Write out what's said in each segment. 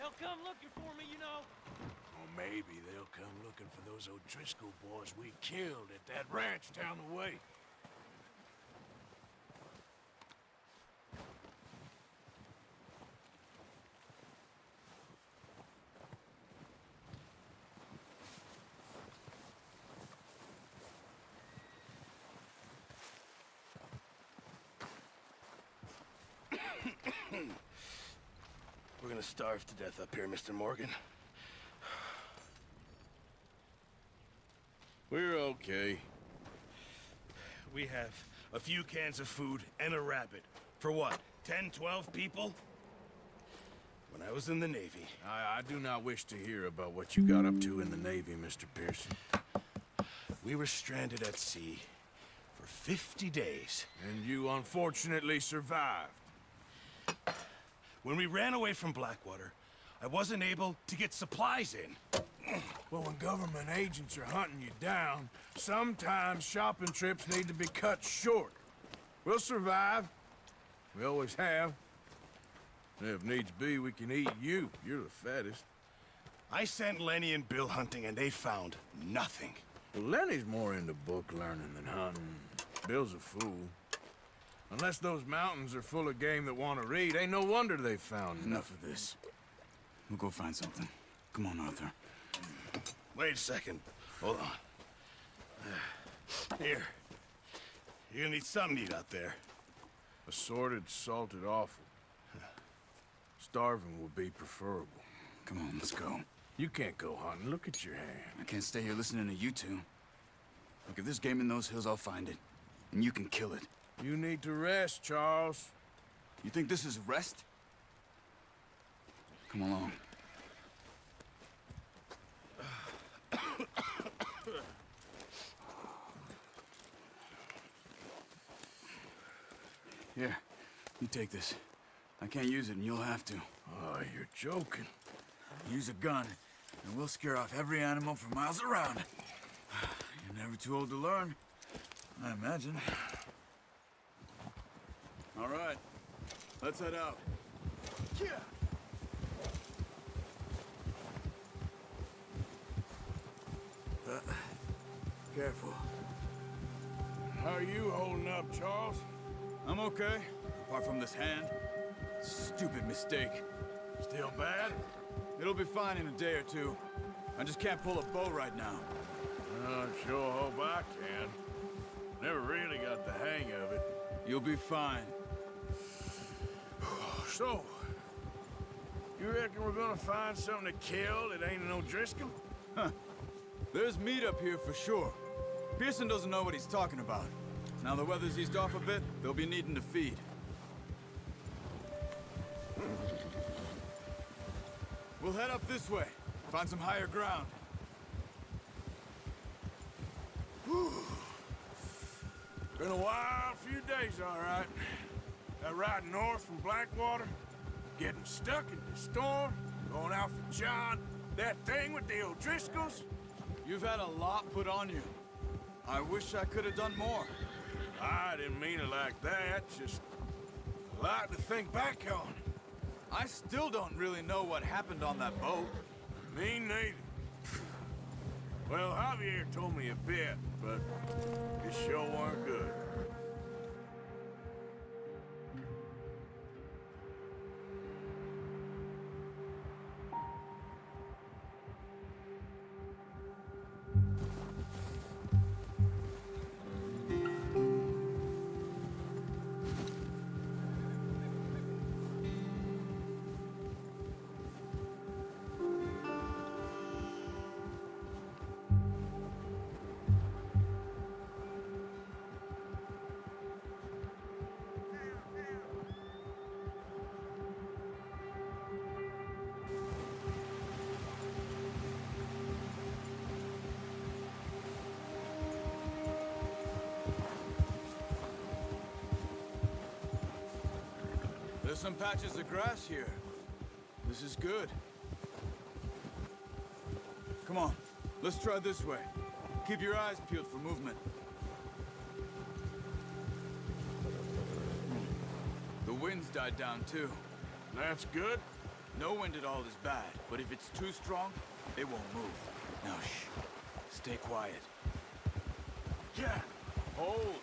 They'll come looking for me, you know. Or maybe they'll come looking for those O'Driscoll boys we killed at that ranch down the way. We're gonna starve to death up here, Mr. Morgan. We're okay. We have a few cans of food and a rabbit. For what, 10, 12 people? When I was in the Navy... I do not wish to hear about what you got up to in the Navy, Mr. Pearson. We were stranded at sea for 50 days. And you unfortunately survived. When we ran away from Blackwater, I wasn't able to get supplies in. Well, when government agents are hunting you down, sometimes shopping trips need to be cut short. We'll survive. We always have. And if needs be, we can eat you. You're the fattest. I sent Lenny and Bill hunting, and they found nothing. Well, Lenny's more into book learning than hunting. Bill's a fool. Unless those mountains are full of game that want to read, ain't no wonder they found Enough of this. We'll go find something. Come on, Arthur. Wait a second. Hold on. Here. You're gonna need something to eat out there. Assorted, salted offal. Starving would be preferable. Come on, let's go. You can't go hunting. Look at your hand. I can't stay here listening to you two. Look, if there's game in those hills, I'll find it. And you can kill it. You need to rest, Charles. You think this is rest? Come along. Here, you take this. I can't use it, and you'll have to. Oh, you're joking. Use a gun, and we'll scare off every animal for miles around. You're never too old to learn, I imagine. All right, let's head out. Yeah. Careful. How are you holding up, Charles? I'm okay, apart from this hand. Stupid mistake. Still bad? It'll be fine in a day or two. I just can't pull a bow right now. I sure hope I can. Never really got the hang of it. You'll be fine. So, you reckon we're gonna find something to kill that ain't no Driscoll? There's meat up here for sure. Pearson doesn't know what he's talking about. Now the weather's eased off a bit, they'll be needing to feed. We'll head up this way, find some higher ground. Whew. Been a wild few days, all right. That ride north from Blackwater, getting stuck in the storm, going out for John, that thing with the O'Driscolls. You've had a lot put on you. I wish I could have done more. I didn't mean it like that, just a lot to think back on. I still don't really know what happened on that boat. Me neither. Well, Javier told me a bit, but it sure weren't good. There's some patches of grass here. This is good. Come on, let's try this way. Keep your eyes peeled for movement. The wind's died down too. That's good. No wind at all is bad, but if it's too strong, it won't move. Now shh, stay quiet. Yeah, hold.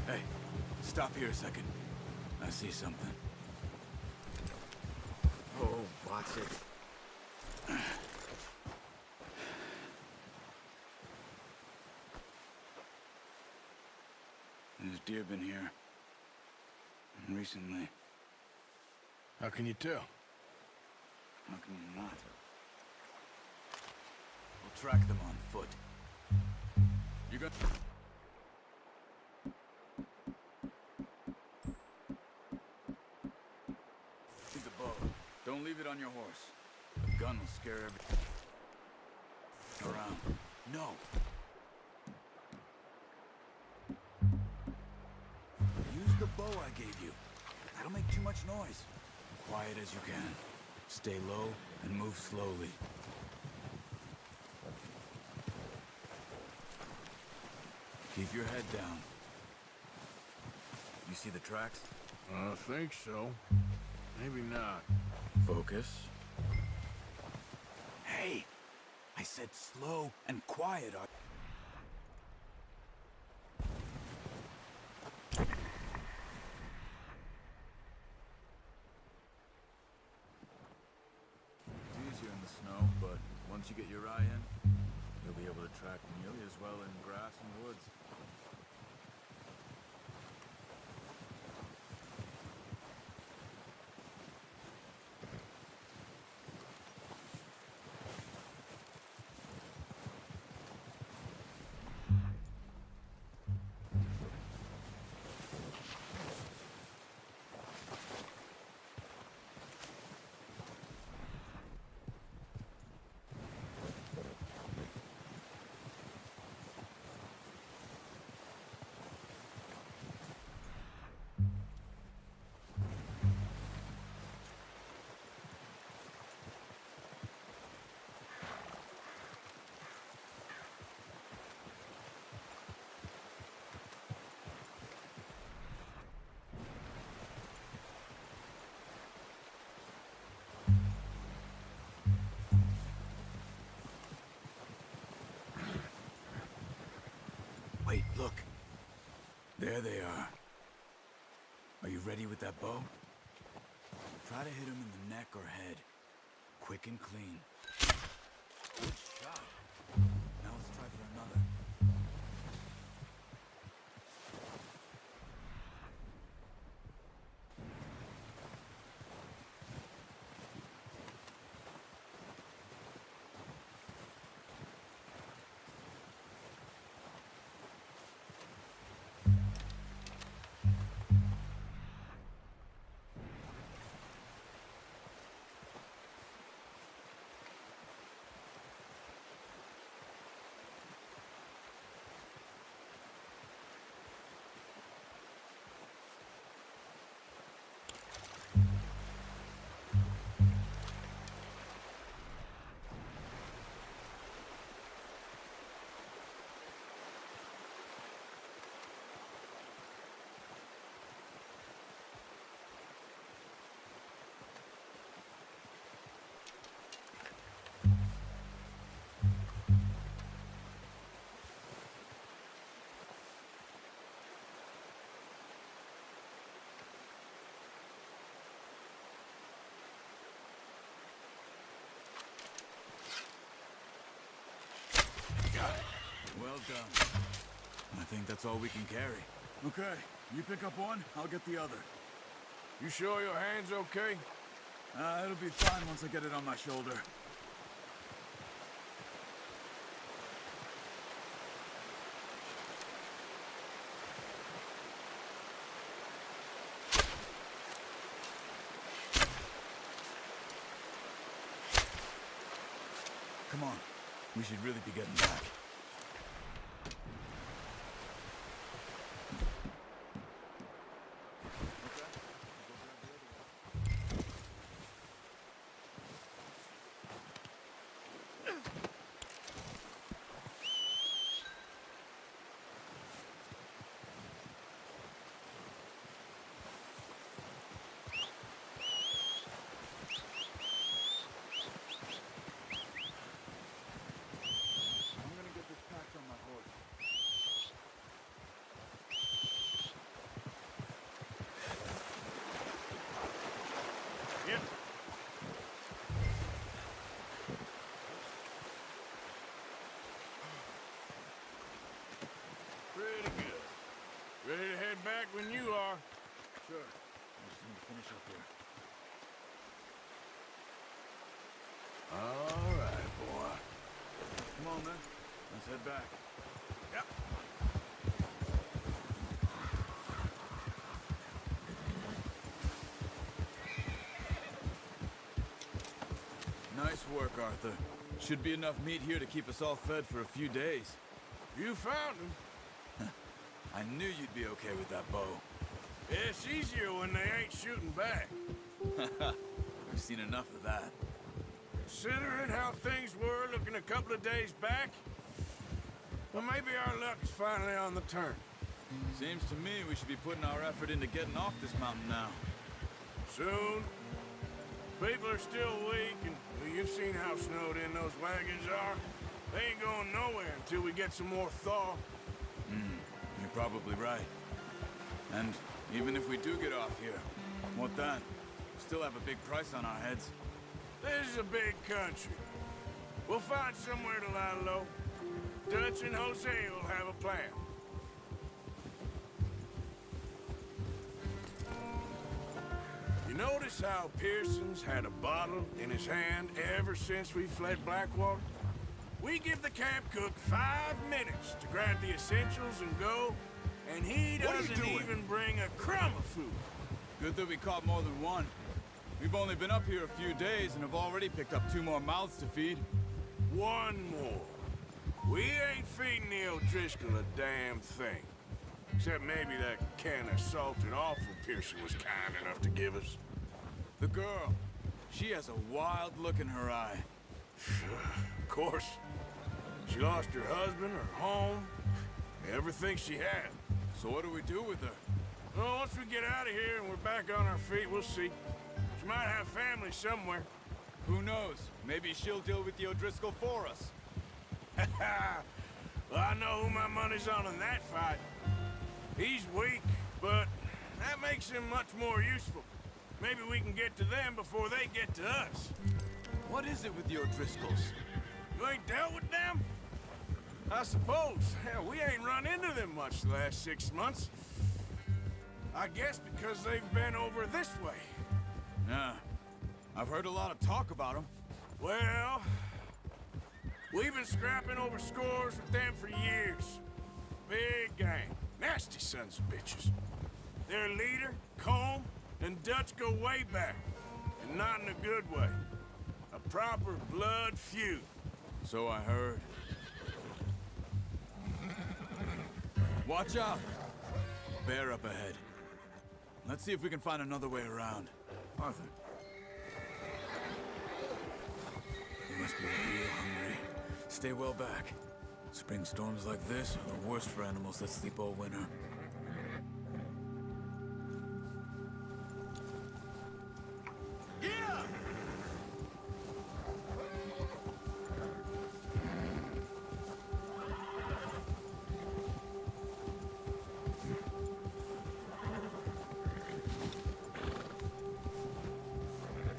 Hey, stop here a second. I see something. Oh, watch it. There's deer been here. Recently. How can you tell? How can you not? We'll track them on foot. You got... See the bow. Don't leave it on your horse. The gun will scare everything around. No. Use the bow I gave you. That'll make too much noise. Quiet as you can. Stay low and move slowly. Keep your head down. You see the tracks? I think so. Maybe not. Focus. Hey! I said slow and quiet. get your eye in, you'll be able to track nearly as well in grass and woods. Wait, look. There they are. Are you ready with that bow? Try to hit him in the neck or head. Quick and clean. Good shot. Now let's try for another. Well done. I think that's all we can carry. Okay, you pick up one, I'll get the other. You sure your hand's okay? It'll be fine once I get it on my shoulder. Come on, we should really be getting back. Yep. Pretty good. Ready to head back when you are. Sure. I just need to finish up here. All right, boy. Come on, then. Let's head back. Yep. Nice work, Arthur. Should be enough meat here to keep us all fed for a few days. You found him. I knew you'd be okay with that bow. It's easier when they ain't shooting back. We've seen enough of that. Considering how things were looking a couple of days back, well, maybe our luck is finally on the turn. Seems to me we should be putting our effort into getting off this mountain now. Soon. People are still weak, and well, you've seen how snowed in those wagons are. They ain't going nowhere until we get some more thaw. You're probably right. And even if we do get off here, what then? We still have a big price on our heads. This is a big country. We'll find somewhere to lie low. Dutch and Jose will have a plan. You notice how Pearson's had a bottle in his hand ever since we fled Blackwater? We give the camp cook 5 minutes to grab the essentials and go, and he doesn't even bring a crumb of food. Good that we caught more than one. We've only been up here a few days and have already picked up 2 more mouths to feed. 1 more. We ain't feeding the O'Driscoll a damn thing. Except maybe that can of salted offal Pearson was kind enough to give us. The girl, she has a wild look in her eye. Of course. She lost her husband, her home, everything she had. So what do we do with her? Well, once we get out of here and we're back on our feet, we'll see. She might have family somewhere. Who knows? Maybe she'll deal with the O'Driscoll for us. Well, I know who my money's on in that fight. He's weak, but that makes him much more useful. Maybe we can get to them before they get to us. What is it with the O'Driscolls? You ain't dealt with them? I suppose. Hell, we ain't run into them much the last 6 months. I guess because they've been over this way. Yeah. I've heard a lot of talk about them. Well, we've been scrapping over scores with them for years. Big gang. Nasty sons of bitches. Their leader, Colm, and Dutch go way back. And not in a good way. A proper blood feud. So I heard. Watch out! Bear up ahead. Let's see if we can find another way around. Arthur. You must be real hungry. Stay well back. Spring storms like this are the worst for animals that sleep all winter. Yeah!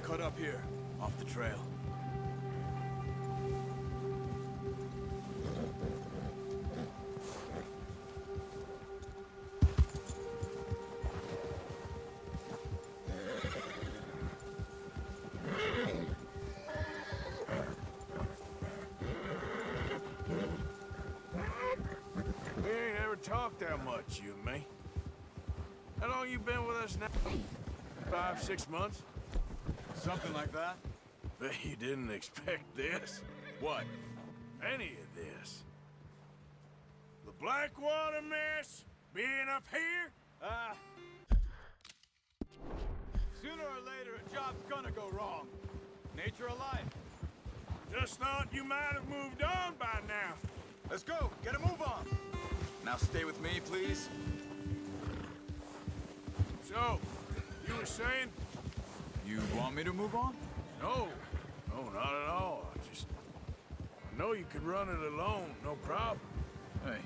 Cut up here, off the trail. We ain't ever talked that much, you and me. How long you been with us now? 5, 6 months? Something like that? Bet you didn't expect this. What? Any of this. The Blackwater mess being up here? Sooner or later, a job's gonna go wrong. Nature of life. Just thought you might have moved on by now. Let's go, get a move on. Now stay with me, please. So, you were saying? You want me to move on? No. No, not at all. I know you could run it alone, no problem. Hey,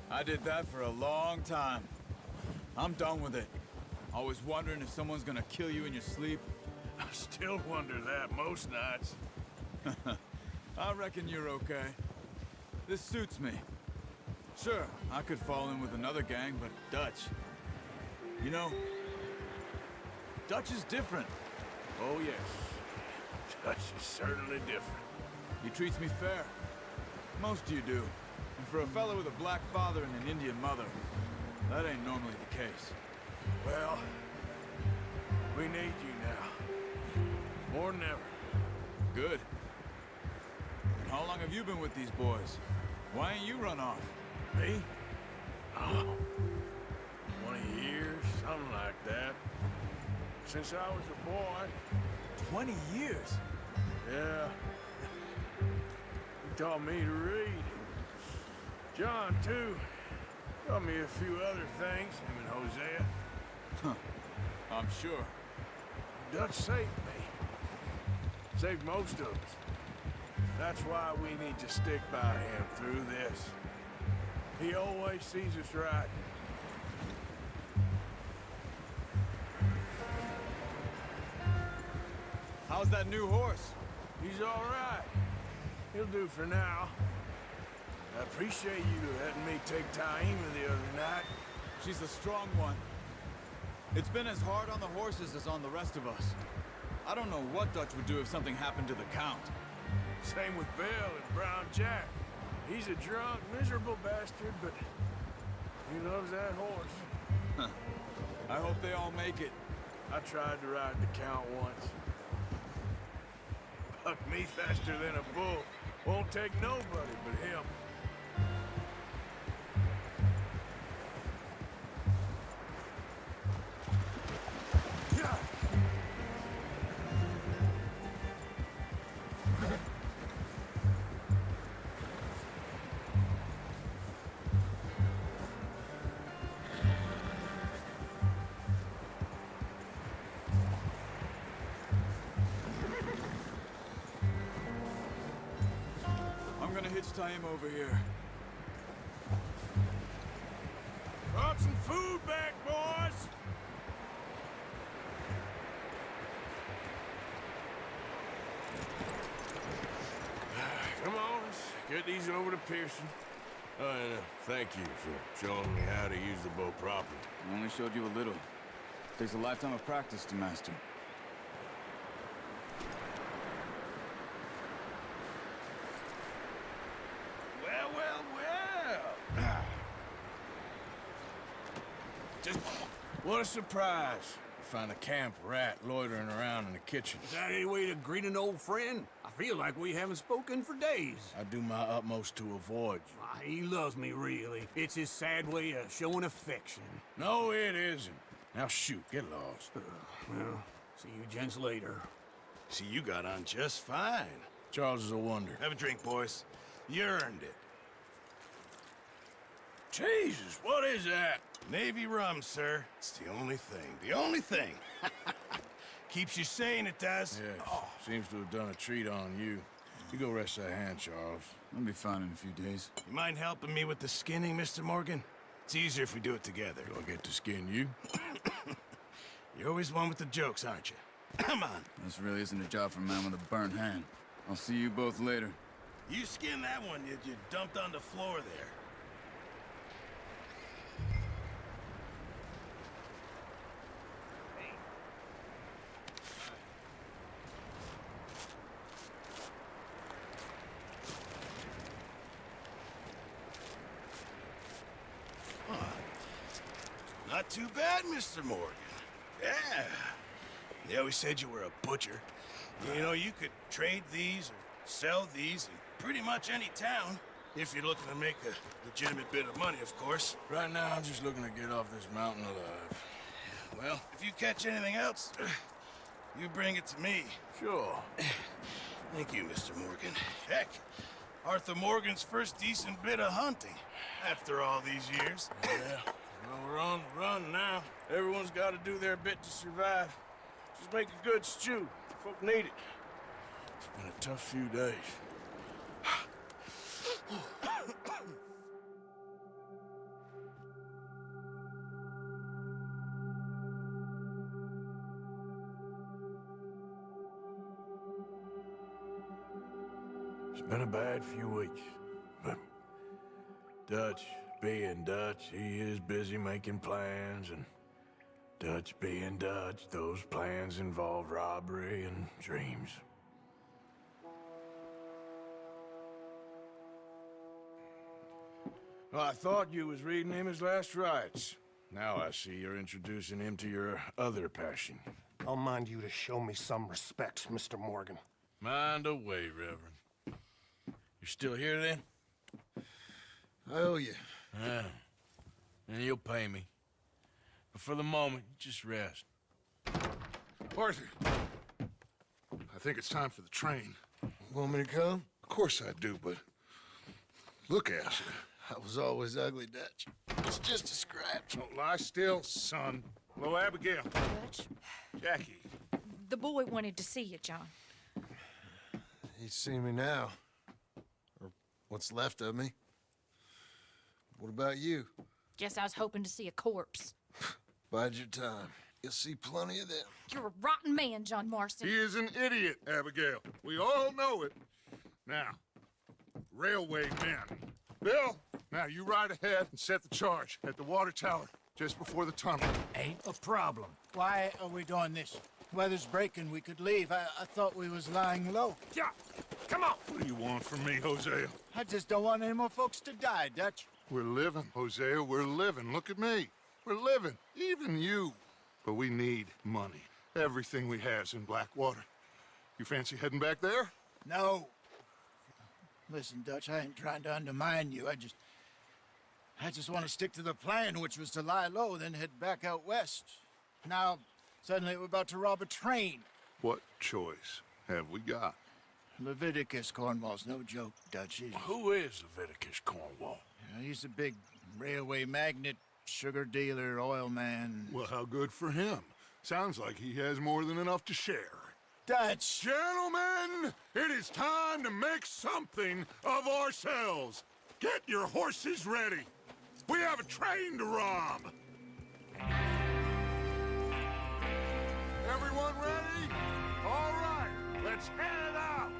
I did that for a long time. I'm done with it. Always wondering if someone's gonna kill you in your sleep. I still wonder that most nights. I reckon you're okay. This suits me. Sure, I could fall in with another gang, but Dutch... You know, Dutch is different. Oh, yes. Dutch is certainly different. He treats me fair. Most of you do. And for a fellow with a black father and an Indian mother, that ain't normally the case. Well, we need you now. More than ever. Good. And how long have you been with these boys? Why ain't you run off? Me? Oh, 20 years, something like that. Since I was a boy. 20 years? Yeah. He taught me to read. John, too. Taught me a few other things, him and Hosea. Huh. I'm sure. Dutch saved me. Saved most of us. That's why we need to stick by him through this. He always sees us right. How's that new horse? He's all right. He'll do for now. I appreciate you letting me take Taima the other night. She's a strong one. It's been as hard on the horses as on the rest of us. I don't know what Dutch would do if something happened to the Count. Same with Bill and Brown Jack. He's a drunk, miserable bastard, but he loves that horse. I hope they all make it. I tried to ride the Count once. Bucked me faster than a bull. Won't take nobody but him. I'm gonna hitch Taima over here. Brought some food back, boys! Come on, let's get these over to Pearson. Oh, and thank you for showing me how to use the bow properly. I only showed you a little. Takes a lifetime of practice to master. Well, well, well. Just what a surprise. Find a camp rat loitering around in the kitchen. Is that any way to greet an old friend? I feel like we haven't spoken for days. I do my utmost to avoid you. Why, he loves me, really. It's his sad way of showing affection. No, it isn't. Now shoot, get lost. Well, see you gents later. See, you got on just fine. Charles is a wonder. Have a drink, boys. You earned it. Jesus, what is that? Navy rum, sir. It's the only thing. The only thing. Keeps you sane, it does. Yeah, seems to have done a treat on you. You go rest that hand, Charles. I'll be fine in a few days. You mind helping me with the skinning, Mr. Morgan? It's easier if we do it together. Do I get to skin you? You're always one with the jokes, aren't you? Come on. This really isn't a job for a man with a burnt hand. I'll see you both later. You skin that one you dumped on the floor there. Not too bad, Mr. Morgan. Yeah. They always said you were a butcher. You know, you could trade these or sell these in pretty much any town. If you're looking to make a legitimate bit of money, of course. Right now, I'm just looking to get off this mountain alive. Well, if you catch anything else, you bring it to me. Sure. Thank you, Mr. Morgan. Heck, Arthur Morgan's first decent bit of hunting after all these years. Yeah. Well, we're on the run now. Everyone's got to do their bit to survive. Just make a good stew. Folk need it. It's been a tough few days. It's been a bad few weeks, but Dutch being Dutch, he is busy making plans, and Dutch being Dutch, those plans involve robbery and dreams. Well, I thought you was reading him his last rites. Now I see you're introducing him to your other passion. I'll mind you to show me some respect, Mr. Morgan. Mind away, Reverend. You still here, then? I owe you. Yeah. And you'll pay me. But for the moment, just rest. Arthur, I think it's time for the train. Want me to come? Of course I do, but look at you. I was always ugly, Dutch. It's just a scratch. Don't lie still, son. Hello, Abigail. Dutch, Jackie. the boy wanted to see you, John. He's seen me now. Or what's left of me. What about you? Guess I was hoping to see a corpse. Bide your time. You'll see plenty of them. You're a rotten man, John Marston. He is an idiot, Abigail. We all know it. Now, railway men. Bill, now you ride ahead and set the charge at the water tower just before the tunnel. Ain't a problem. Why are we doing this? Weather's breaking. We could leave. I thought we was lying low. Yeah, come on. What do you want from me, Hosea? I just don't want any more folks to die, Dutch. We're living, Hosea, we're living. Look at me. We're living, even you. But we need money. Everything we has in Blackwater. You fancy heading back there? No. Listen, Dutch, I ain't trying to undermine you. I just want to stick to the plan, which was to lie low, then head back out west. Now, suddenly we're about to rob a train. What choice have we got? Leviticus Cornwall's no joke, Dutch. Who is Leviticus Cornwall? He's a big railway magnate, sugar dealer, oil man. Well, how good for him. Sounds like he has more than enough to share. Dutch! Gentlemen, it is time to make something of ourselves. Get your horses ready. We have a train to rob. Everyone ready? All right, let's head out.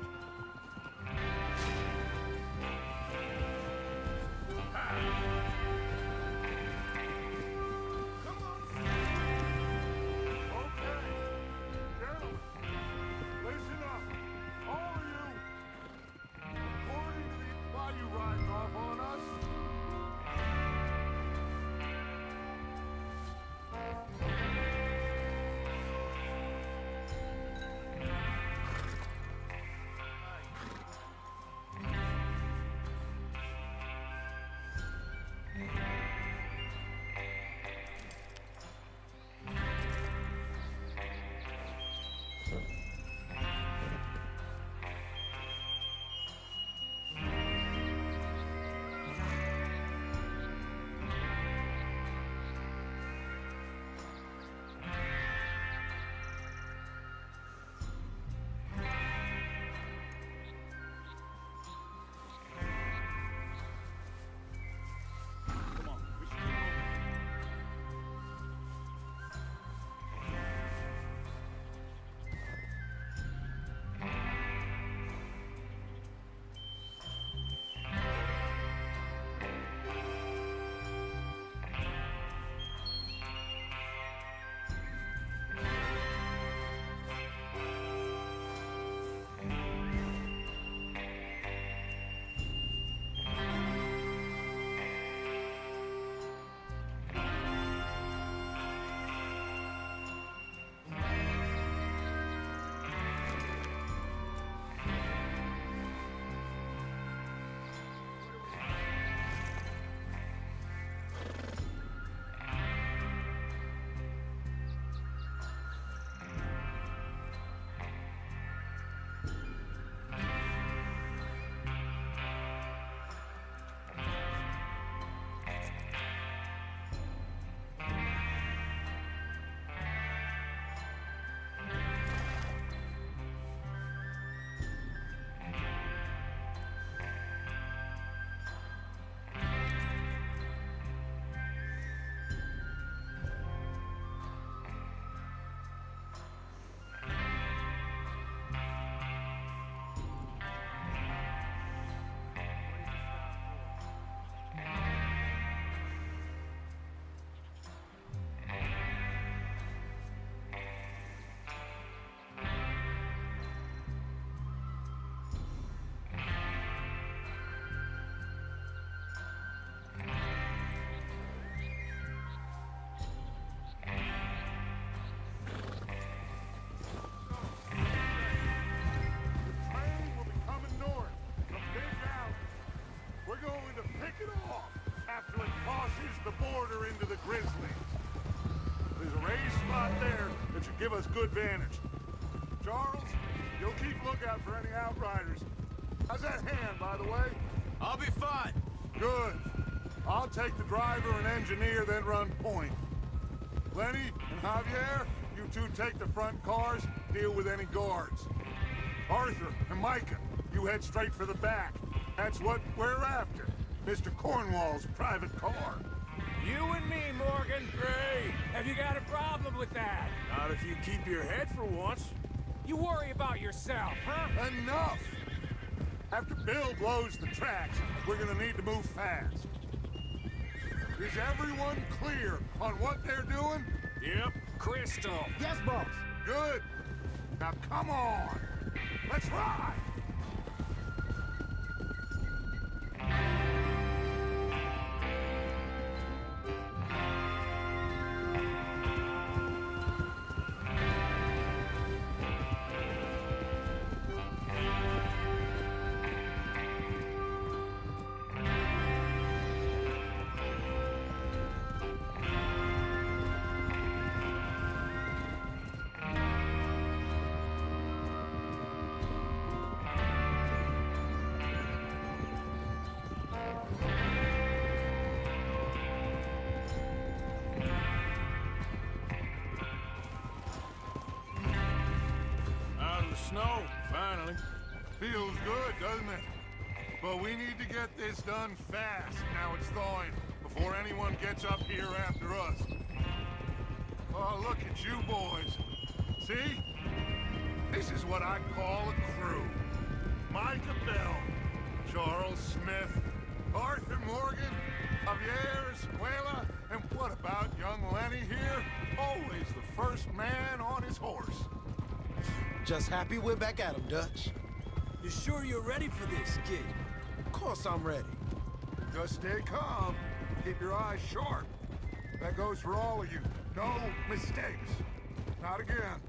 Give us good vantage. Charles, you'll keep lookout for any outriders. How's that hand, by the way? I'll be fine. Good. I'll take the driver and engineer, then run point. Lenny and Javier, you two take the front cars, deal with any guards. Arthur and Micah, you head straight for the back. That's what we're after. Mr. Cornwall's private car. You and me, Morgan. Great. Have you got a problem with that? Not if you keep your head for once. You worry about yourself, huh? Enough! After Bill blows the tracks, we're gonna need to move fast. Is everyone clear on what they're doing? Yep. Crystal. Yes, boss. Good. Now come on. Let's ride. Out in the snow, finally. Feels good, doesn't it? But we need to get this done fast, now it's thawing, before anyone gets up here after us. Oh, look at you boys. See? This is what I call a crew. Micah Bell, Charles Smith, Arthur Morgan, Javier Escuela, and what about young Lenny here? Always the first man on his horse. Just happy we're back at 'em, Dutch. You sure you're ready for this, kid? Of course I'm ready. Just stay calm. Keep your eyes sharp. That goes for all of you. No mistakes. Not again.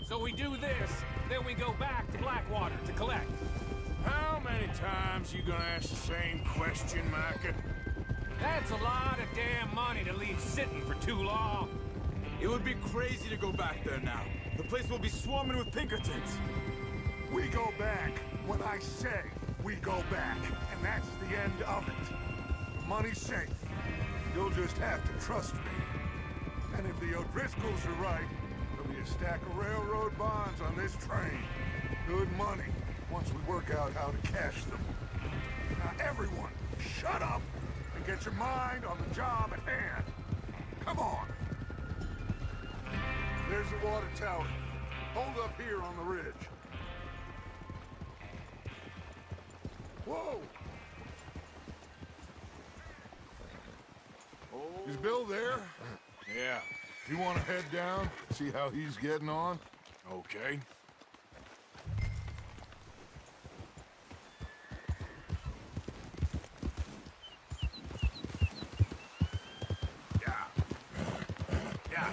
So we do this, then we go back to Blackwater to collect. How many times you gonna ask the same question, Micah? That's a lot of damn money to leave sitting for too long. It would be crazy to go back there now. The place will be swarming with Pinkertons. We go back when I say we go back, and that's the end of it. The money's safe. You'll just have to trust me. And if the O'Driscolls are right, there'll be a stack of railroad bonds on this train. Good money, once we work out how to cash them. Now everyone, shut up and get your mind on the job at hand. Come on. There's the water tower. Hold up here on the ridge. Whoa! Is Bill there? Yeah, You want to head down, see how he's getting on? okay. Yeah. Yeah.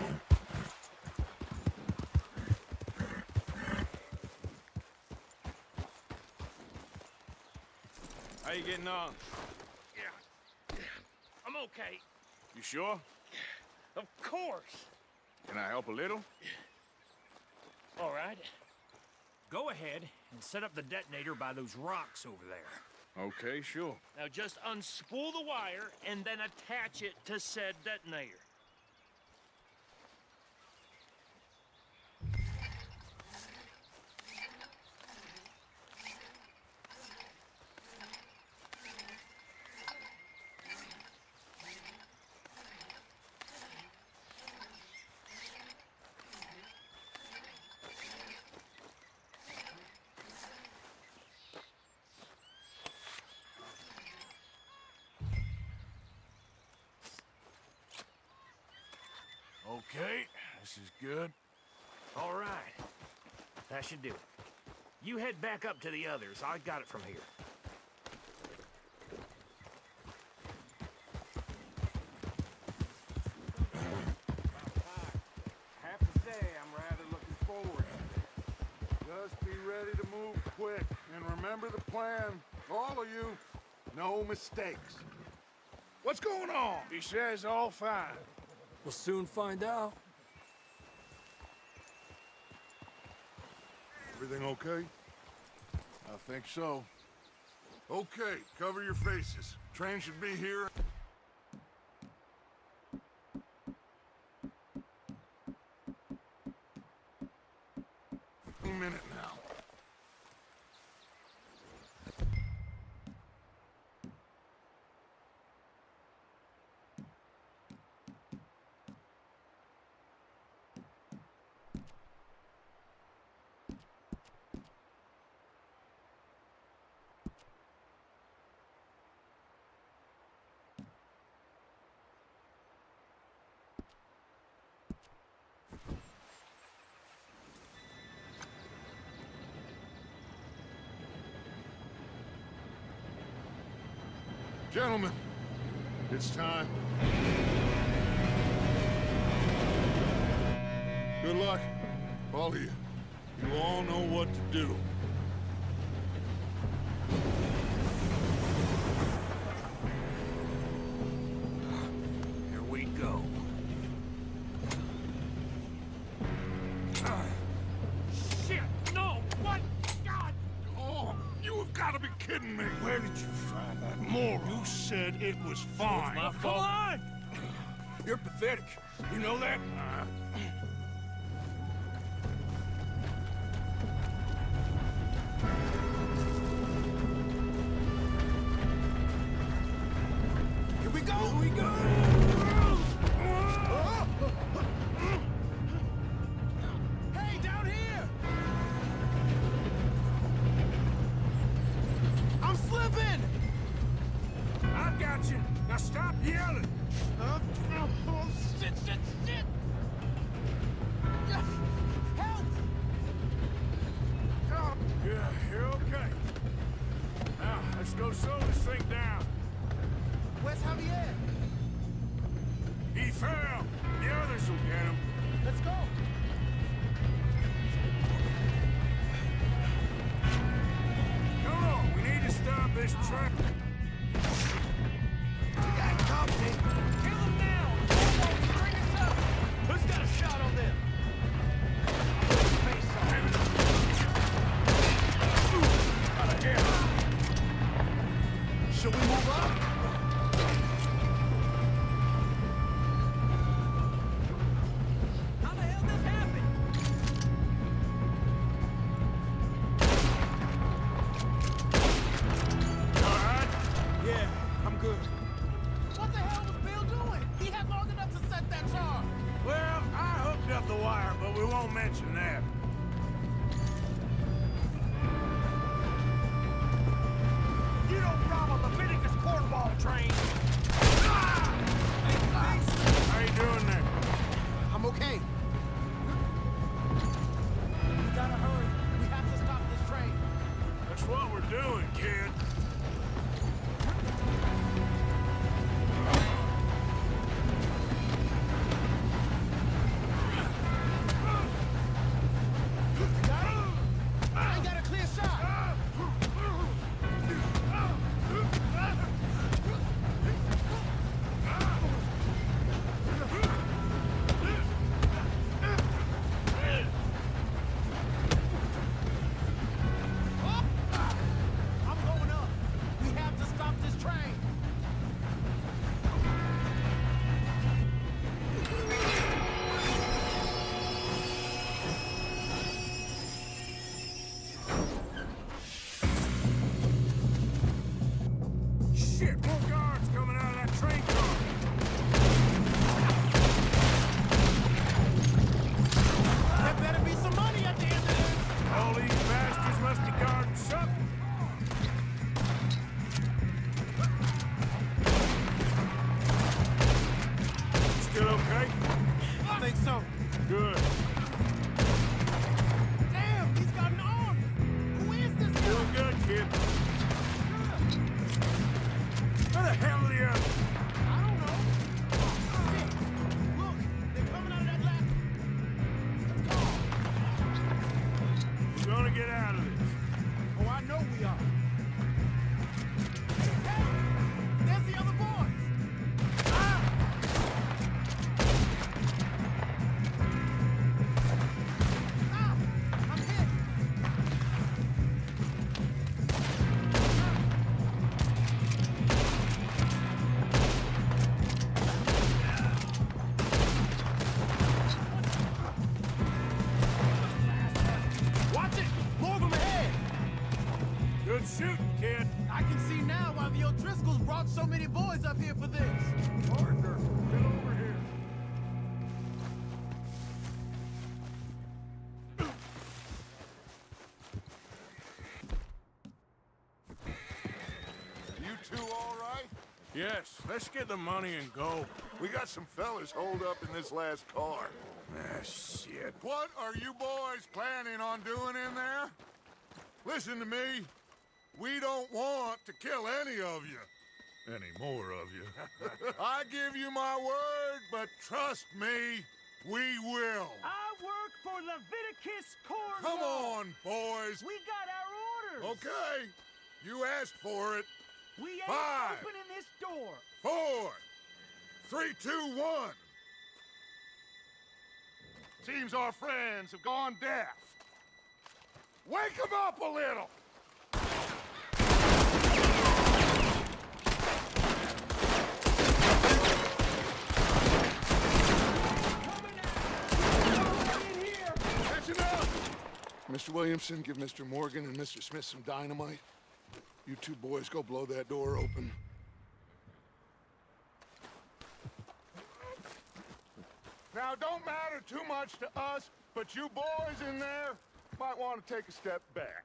How you getting on? Yeah. I'm okay. You sure? Of course. Can I help a little? All right. Go ahead and set up the detonator by those rocks over there. Okay, sure. Now just unspool the wire and then attach it to said detonator. Okay, this is good. All right. That should do it. You head back up to the others. I got it from here. Have to say, I'm rather looking forward to it. Just be ready to move quick, and remember the plan. All of you, no mistakes. What's going on? He says all fine. We'll soon find out. Everything okay? I think so. Okay, cover your faces. Train should be here. A minute now. Gentlemen, it's time. Good luck, all of you. You all know what to do. Here we go. Shit! No! What? God! Oh, you have got to be kidding me. Where did you find that moron? You said it was fine. My fault. Come on! You're pathetic. You know that? Here we go! Here we go! Hey, down here! I'm slipping! I got you. Now stop yelling. Oh, shit, shit, shit! Help! Yeah, you're okay. Now, let's go slow this thing down. Where's Javier? He fell. The others will get him. Let's go! Come on, we need to stop this train. Got company! Kill them now! Bring us up! Who's got a shot on them? Face on. Out of here. Should we move up? How the hell this happened? All right? Yeah, I'm good. What the hell was Bill doing? He had long enough to set that charge. Well, I hooked up the wire, but we won't mention that. You don't rob a Leviticus cornball train! How you doing there? I'm okay. We gotta hurry. We have to stop this train. That's what we're doing, kid. Got it? I ain't got a clear shot. I'm going up. We have to stop this train. Shit, more guards coming out of that train car. There better be some money at the end of this. All these bastards must be guarding something. Still okay? I think so. Good. Damn, he's got an arm. Who is this guy? Doing good, kid. Where the hell are the others? I don't know. Shit. Look, they're coming out of that last... Let's go. We're gonna get out of this. Oh, I know we are. Hey! There's the other boys! Ah! Ah! I'm hit! Watch it! More of them ahead! Good shooting, kid. I can see now why the O'Driscolls brought so many boys up here for this. Arthur, get over here. You two all right? Yes, let's get the money and go. We got some fellas holed up in this last car. Ah, shit. What are you boys planning on doing in there? Listen to me. We don't want to kill any of you. any more of you. I give you my word, but trust me, we will. I work for Leviticus Corps. Come on, boys. We got our orders. Okay, you asked for it. We ain't 5, opening this door. 4, 3, 2, 1. Seems our friends have gone deaf. Wake them up a little. Catching up. Mr. Williamson, give Mr. Morgan and Mr. Smith some dynamite. You two boys go blow that door open. Now, don't matter too much to us, but you boys in there might want to take a step back.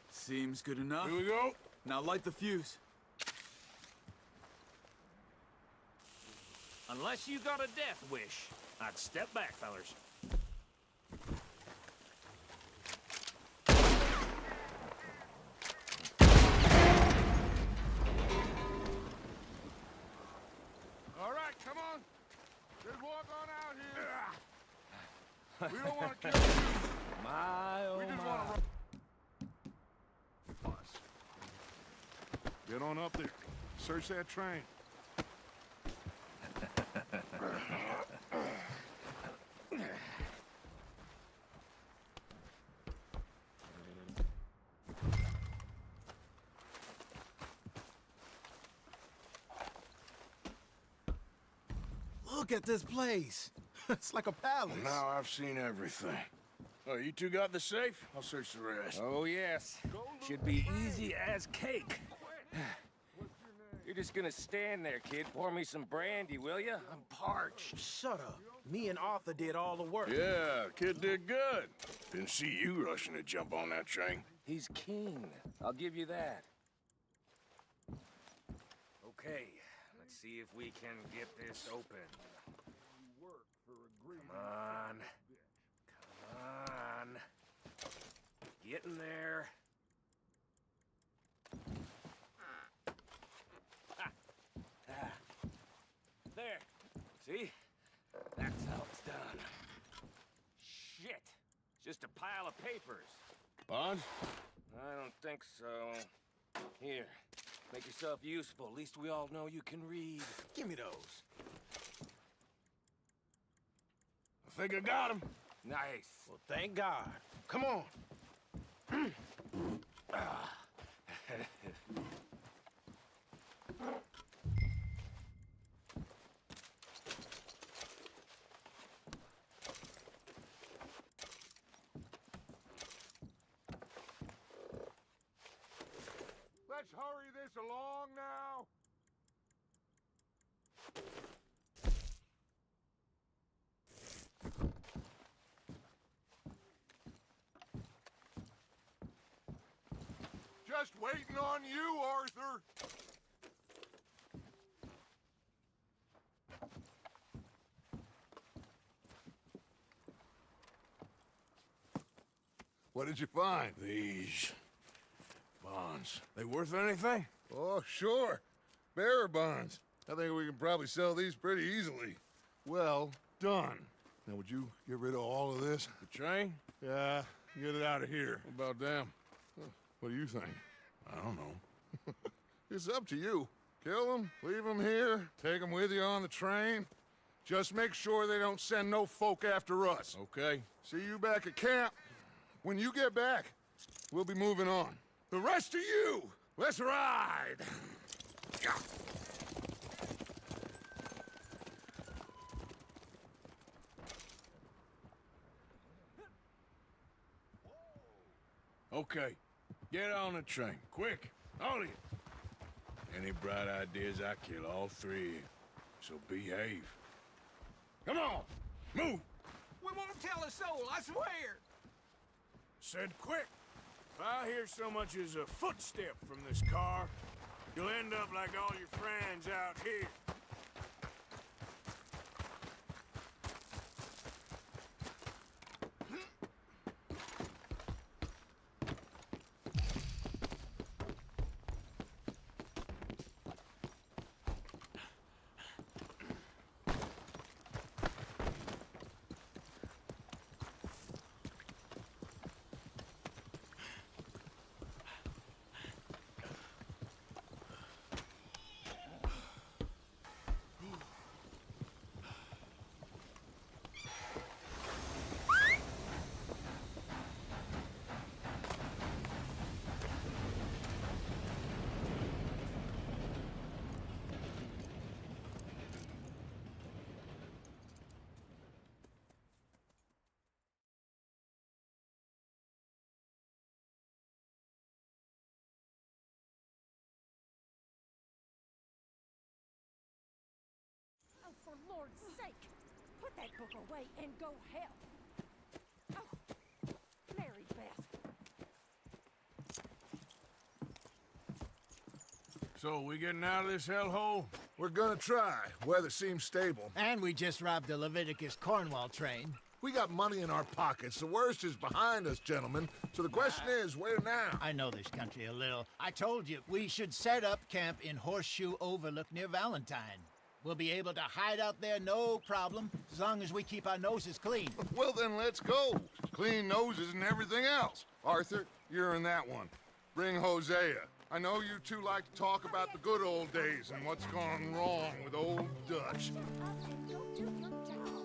Seems good enough. Here we go. Now light the fuse. Unless you got a death wish, I'd step back, fellers. All right, come on. Just walk on out here. We don't want to kill you. We just want to run. Get on up there. Search that train. Look at this place. It's like a palace. Now I've seen everything. Oh, you two got the safe? I'll search the rest. Oh, yes. Should be easy as cake. You're just gonna stand there, kid. Pour me some brandy, will you? I'm parched. Shut up. Me and Arthur did all the work. Yeah, kid did good. Didn't see you rushing to jump on that train. He's keen. I'll give you that. Okay, let's see if we can get this open. Come on. Come on. Get in there. There. See? That's how it's done. Shit. It's just a pile of papers. Bonds? I don't think so. Here. Make yourself useful. At least we all know you can read. Give me those. I think I got him. Nice. Well, thank God. Come on. Let's hurry this along now. Just waiting on you, Arthur. What did you find? These bonds. They worth anything? Oh, sure. Bearer bonds. I think we can probably sell these pretty easily. Well done. Now, would you get rid of all of this? The train? Yeah, get it out of here. What about them? What do you think? I don't know. It's up to you. Kill them, leave them here, take them with you on the train. Just make sure they don't send no folk after us. Okay. See you back at camp. When you get back, we'll be moving on. The rest of you, let's ride! Okay. Get on the train. Quick. All of you. Any bright ideas, I kill all three of you. So behave. Come on! Move! We won't tell a soul, I swear. Said quick. If I hear so much as a footstep from this car, you'll end up like all your friends out here. that book away and go help. Oh, Mary Beth. So, we getting out of this hellhole? We're gonna try. Weather seems stable. And we just robbed the Leviticus Cornwall train. We got money in our pockets. The worst is behind us, gentlemen. So the question is, where now? I know this country a little. I told you, we should set up camp in Horseshoe Overlook near Valentine. We'll be able to hide out there, no problem, as long as we keep our noses clean. Well, then let's go. Clean noses and everything else. Arthur, you're in that one. Bring Hosea. I know you two like to talk about the good old days and what's gone wrong with old Dutch. Don't do your job.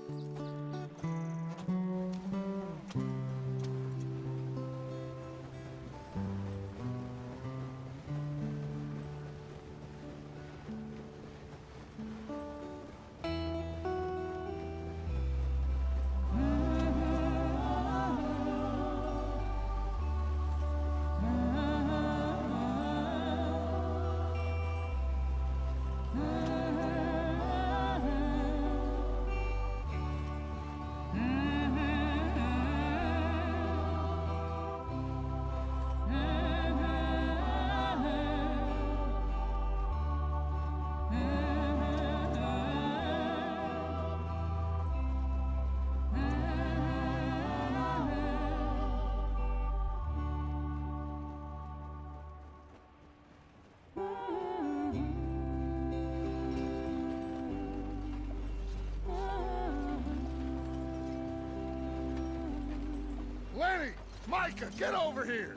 Lenny! Micah, get over here!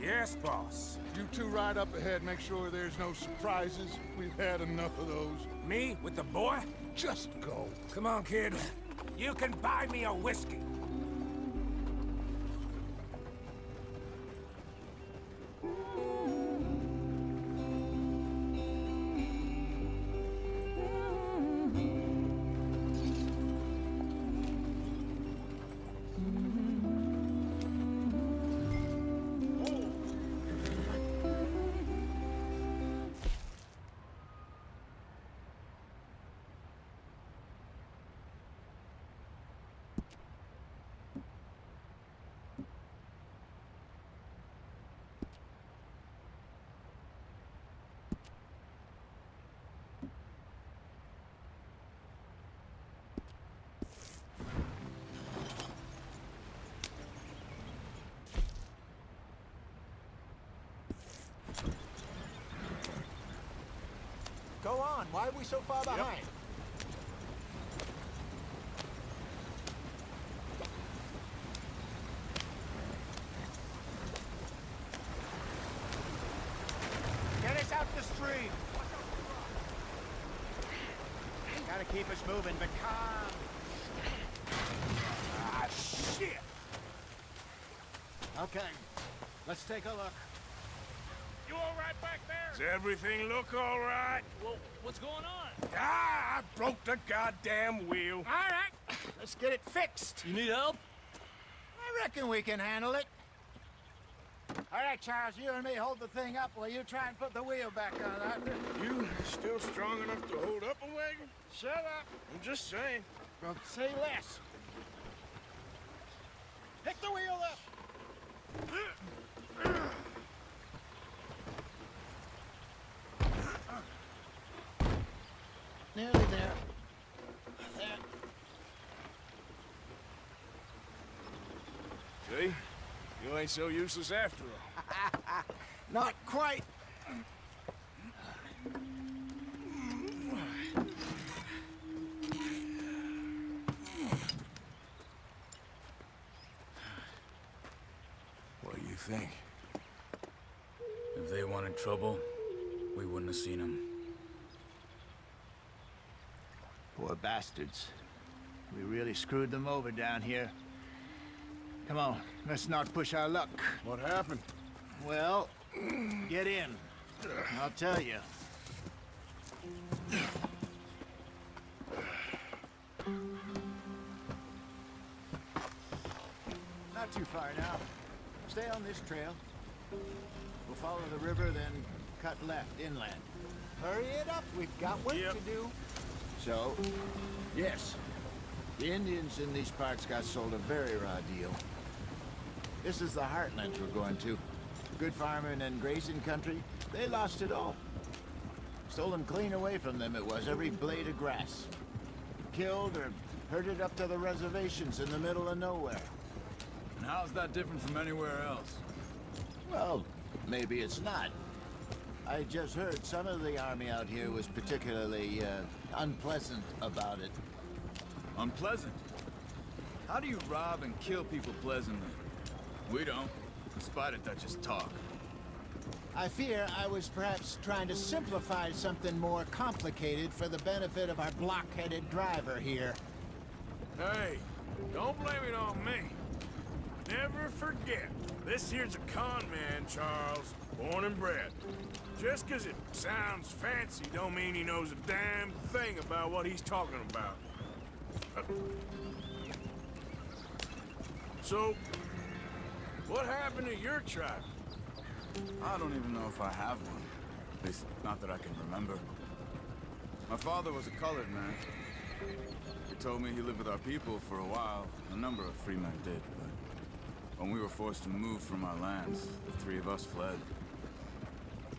Yes, boss. You two ride up ahead, make sure there's no surprises. We've had enough of those. Me with the boy? Just go. Come on, kid. You can buy me a whiskey. Go on, why are we so far behind? Get us out the stream! Gotta keep us moving, but calm. Ah, shit! Okay, let's take a look. You all right back there? Does everything look all right? Well, what's going on? Ah, I broke the goddamn wheel. All right, let's get it fixed. You need help? I reckon we can handle it. All right, Charles, you and me hold the thing up while you try and put the wheel back on, Arthur. You still strong enough to hold up a wagon? Shut up. I'm just saying. Well, say less. Pick the wheel up. Nearly there. There. See? You ain't so useless after all. Not quite. What do you think? If they wanted trouble, we wouldn't have seen them. Poor bastards. We really screwed them over down here. Come on, let's not push our luck. What happened? Well, get in. I'll tell you. Not too far now. Stay on this trail. We'll follow the river, then cut left inland. Hurry it up, we've got work to do. So, yes. The Indians in these parts got sold a very raw deal. This is the heartlands we're going to. Good farming and grazing country, they lost it all. Stolen clean away from them it was, every blade of grass. Killed or herded up to the reservations in the middle of nowhere. And how's that different from anywhere else? Well, maybe it's not. I just heard some of the army out here was particularly, unpleasant about it. Unpleasant? How do you rob and kill people pleasantly? We don't, despite it, that just talk. I fear I was perhaps trying to simplify something more complicated for the benefit of our block-headed driver here. Hey, don't blame it on me. Never forget, this here's a con man, Charles, born and bred. Just 'cause it sounds fancy don't mean he knows a damn thing about what he's talking about. So, what happened to your tribe? I don't even know if I have one. At least, not that I can remember. My father was a colored man. He told me he lived with our people for a while. A number of free men did, but when we were forced to move from our lands, the three of us fled.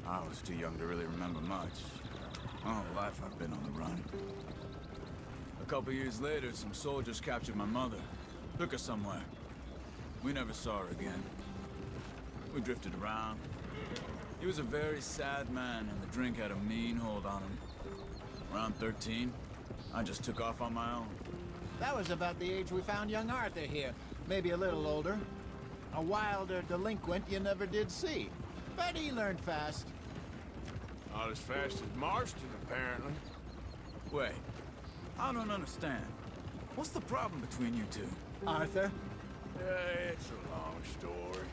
I was too young to really remember much. My whole life I've been on the run. A couple years later, some soldiers captured my mother. Took her somewhere. We never saw her again. We drifted around. He was a very sad man, and the drink had a mean hold on him. Around 13, I just took off on my own. That was about the age we found young Arthur here. Maybe a little older. A wilder delinquent you never did see. But he learned fast. Not as fast as Marston, apparently. Wait, I don't understand. What's the problem between you two? Arthur? It's a long story.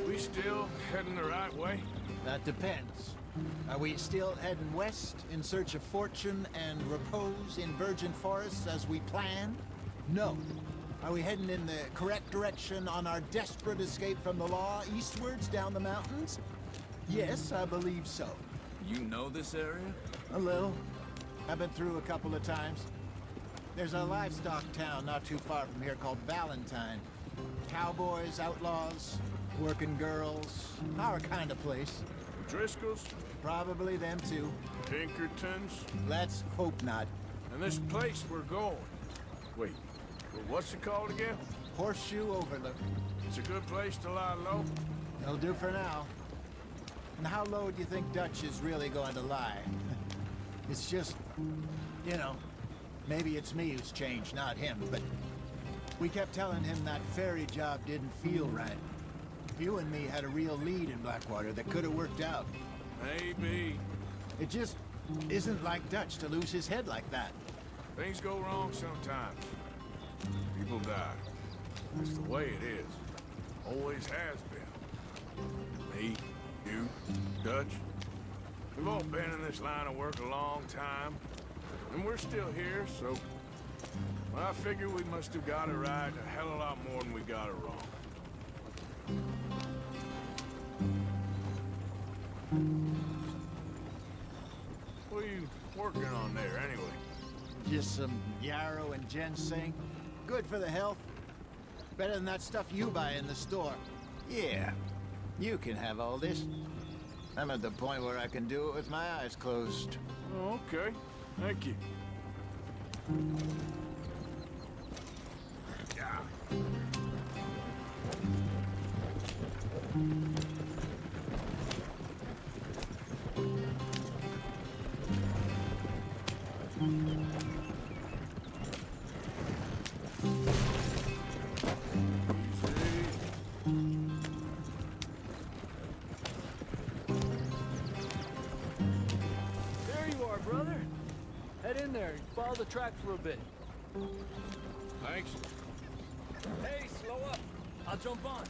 We still heading the right way? That depends. Are we still heading west in search of fortune and repose in virgin forests as we planned? No. Are we heading in the correct direction on our desperate escape from the law eastwards down the mountains? Yes, I believe so. You know this area? A little. I've been through a couple of times. There's a livestock town not too far from here called Valentine. Cowboys, outlaws, working girls, our kind of place. Driscoll's? Probably them too. Pinkertons? Let's hope not. And this place we're going. Wait, what's it called again? Horseshoe Overlook. It's a good place to lie low? It'll do for now. And how low do you think Dutch is really going to lie? It's just, you know, maybe it's me who's changed, not him, but we kept telling him that ferry job didn't feel right. You and me had a real lead in Blackwater that could have worked out. Maybe. It just isn't like Dutch to lose his head like that. Things go wrong sometimes. People die. That's the way it is. Always has been. Me, you, Dutch. We've all been in this line of work a long time. And we're still here, so... well, I figure we must have got it right a hell of a lot more than we got it wrong. What are you working on there, anyway? Just some yarrow and ginseng. Good for the health. Better than that stuff you buy in the store. Yeah, you can have all this. I'm at the point where I can do it with my eyes closed. Oh, okay. Thank you. Yeah. There you are, brother. Head in there and follow the track for a bit. Thanks. Hey, slow up. I'll jump on.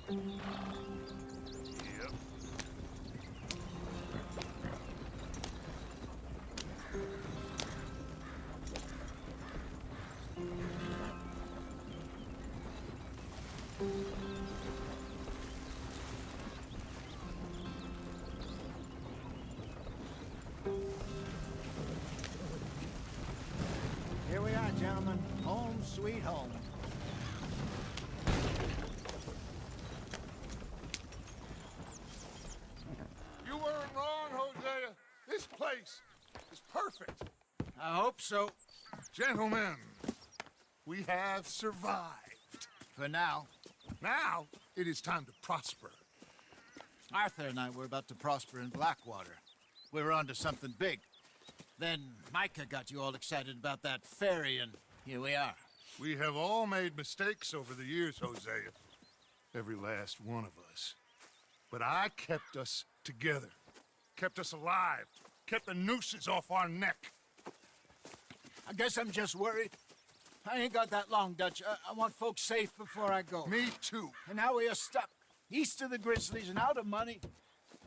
Yep. sweet home. You weren't wrong, Hosea. This place is perfect. I hope so. Gentlemen, we have survived. For now. Now, it is time to prosper. Arthur and I were about to prosper in Blackwater. We were onto something big. Then Micah got you all excited about that ferry, and here we are. We have all made mistakes over the years, Hosea. Every last one of us. But I kept us together. Kept us alive. Kept the nooses off our neck. I guess I'm just worried. I ain't got that long, Dutch. I want folks safe before I go. Me too. And now we are stuck, east of the Grizzlies and out of money,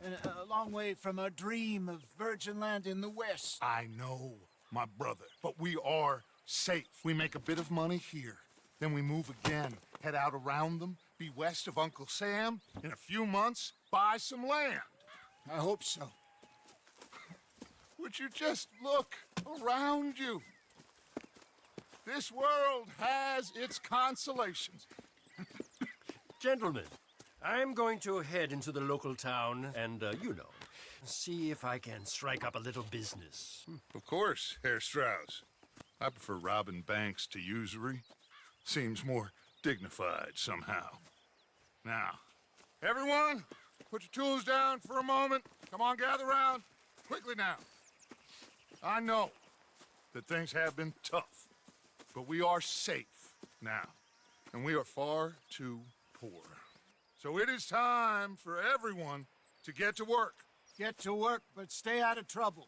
and a long way from our dream of virgin land in the west. I know, my brother, but we are safe. We make a bit of money here, then we move again, head out around them, be west of Uncle Sam, in a few months, buy some land. I hope so. Would you just look around you? This world has its consolations. Gentlemen, I'm going to head into the local town and, see if I can strike up a little business. Of course, Herr Strauss. I prefer robbing banks to usury. Seems more dignified somehow. Now, everyone, put your tools down for a moment. Come on, gather round. Quickly now. I know that things have been tough, but we are safe now, and we are far too poor. So it is time for everyone to get to work. Get to work, but stay out of trouble.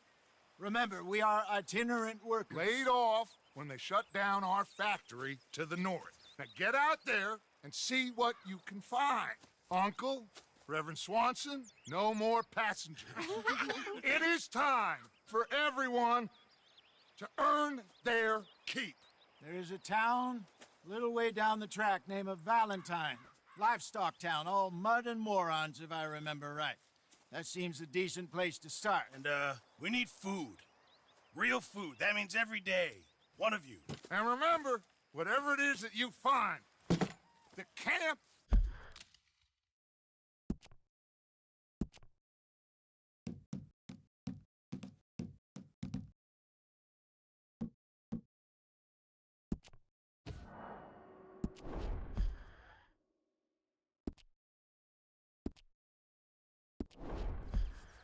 Remember, we are itinerant workers. Laid off when they shut down our factory to the north. Now get out there and see what you can find. Uncle, Reverend Swanson, no more passengers. It is time for everyone to earn their keep. There is a town a little way down the track named Valentine. Livestock town, all mud and morons, if I remember right. That seems a decent place to start. And, we need food. Real food. That means every day. One of you. And remember, whatever it is that you find, the camp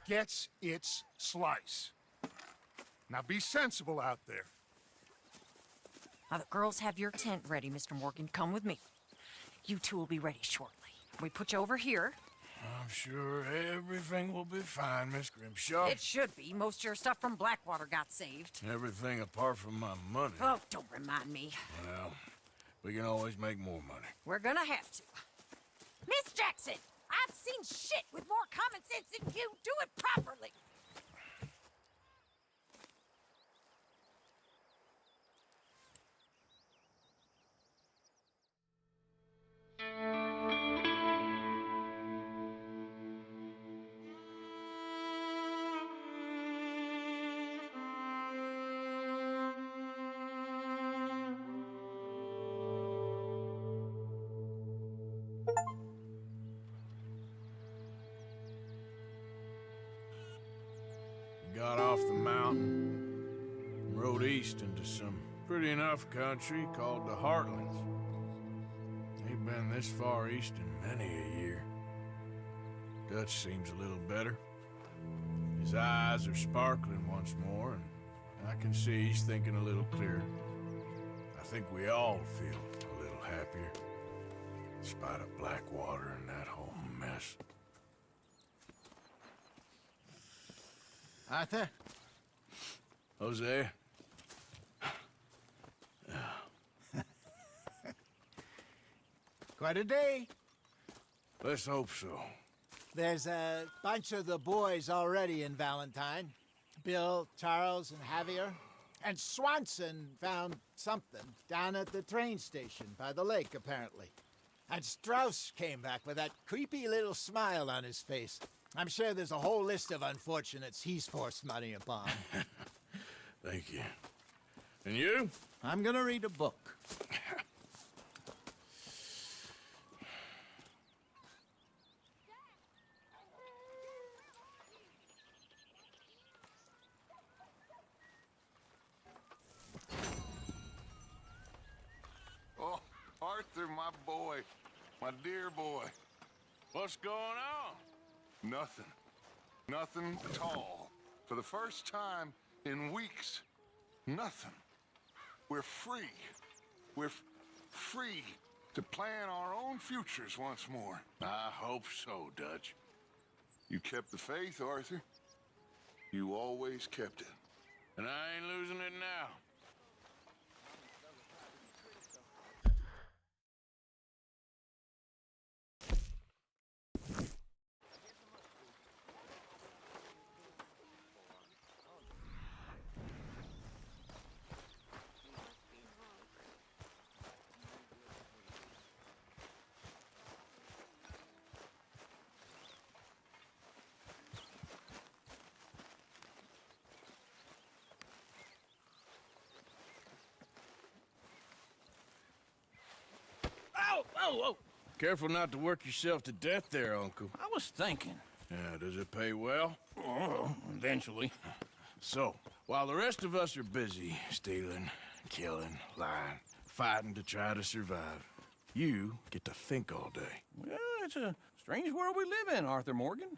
gets its slice. Now be sensible out there. Now the girls have your tent ready, Mr. Morgan. Come with me. You two will be ready shortly. We put you over here. I'm sure everything will be fine, Miss Grimshaw. It should be. Most of your stuff from Blackwater got saved. Everything apart from my money. Oh, don't remind me. Well, we can always make more money. We're gonna have to. Miss Jackson, I've seen shit with more common sense than you. Do it properly. Got off the mountain, rode east into some pretty enough country called the Heartlands. Ain't been this far east in many a year. Dutch seems a little better. His eyes are sparkling once more, and I can see he's thinking a little clearer. I think we all feel a little happier, in spite of Blackwater and that whole mess. Arthur? Hosea? Quite a day. Let's hope so. There's a bunch of the boys already in Valentine. Bill, Charles, and Javier. And Swanson found something down at the train station by the lake, apparently. And Strauss came back with that creepy little smile on his face. I'm sure there's a whole list of unfortunates he's forced money upon. Thank you. And you? I'm gonna read a book. Arthur, my boy. My dear boy. What's going on? Nothing. Nothing at all. For the first time in weeks, nothing. We're free. We're free to plan our own futures once more. I hope so, Dutch. You kept the faith, Arthur. You always kept it. And I ain't losing it now. Oh! Careful not to work yourself to death there, Uncle. I was thinking. Yeah, does it pay well? Oh, eventually. So, while the rest of us are busy stealing, killing, lying, fighting to try to survive, you get to think all day. Well, it's a strange world we live in, Arthur Morgan.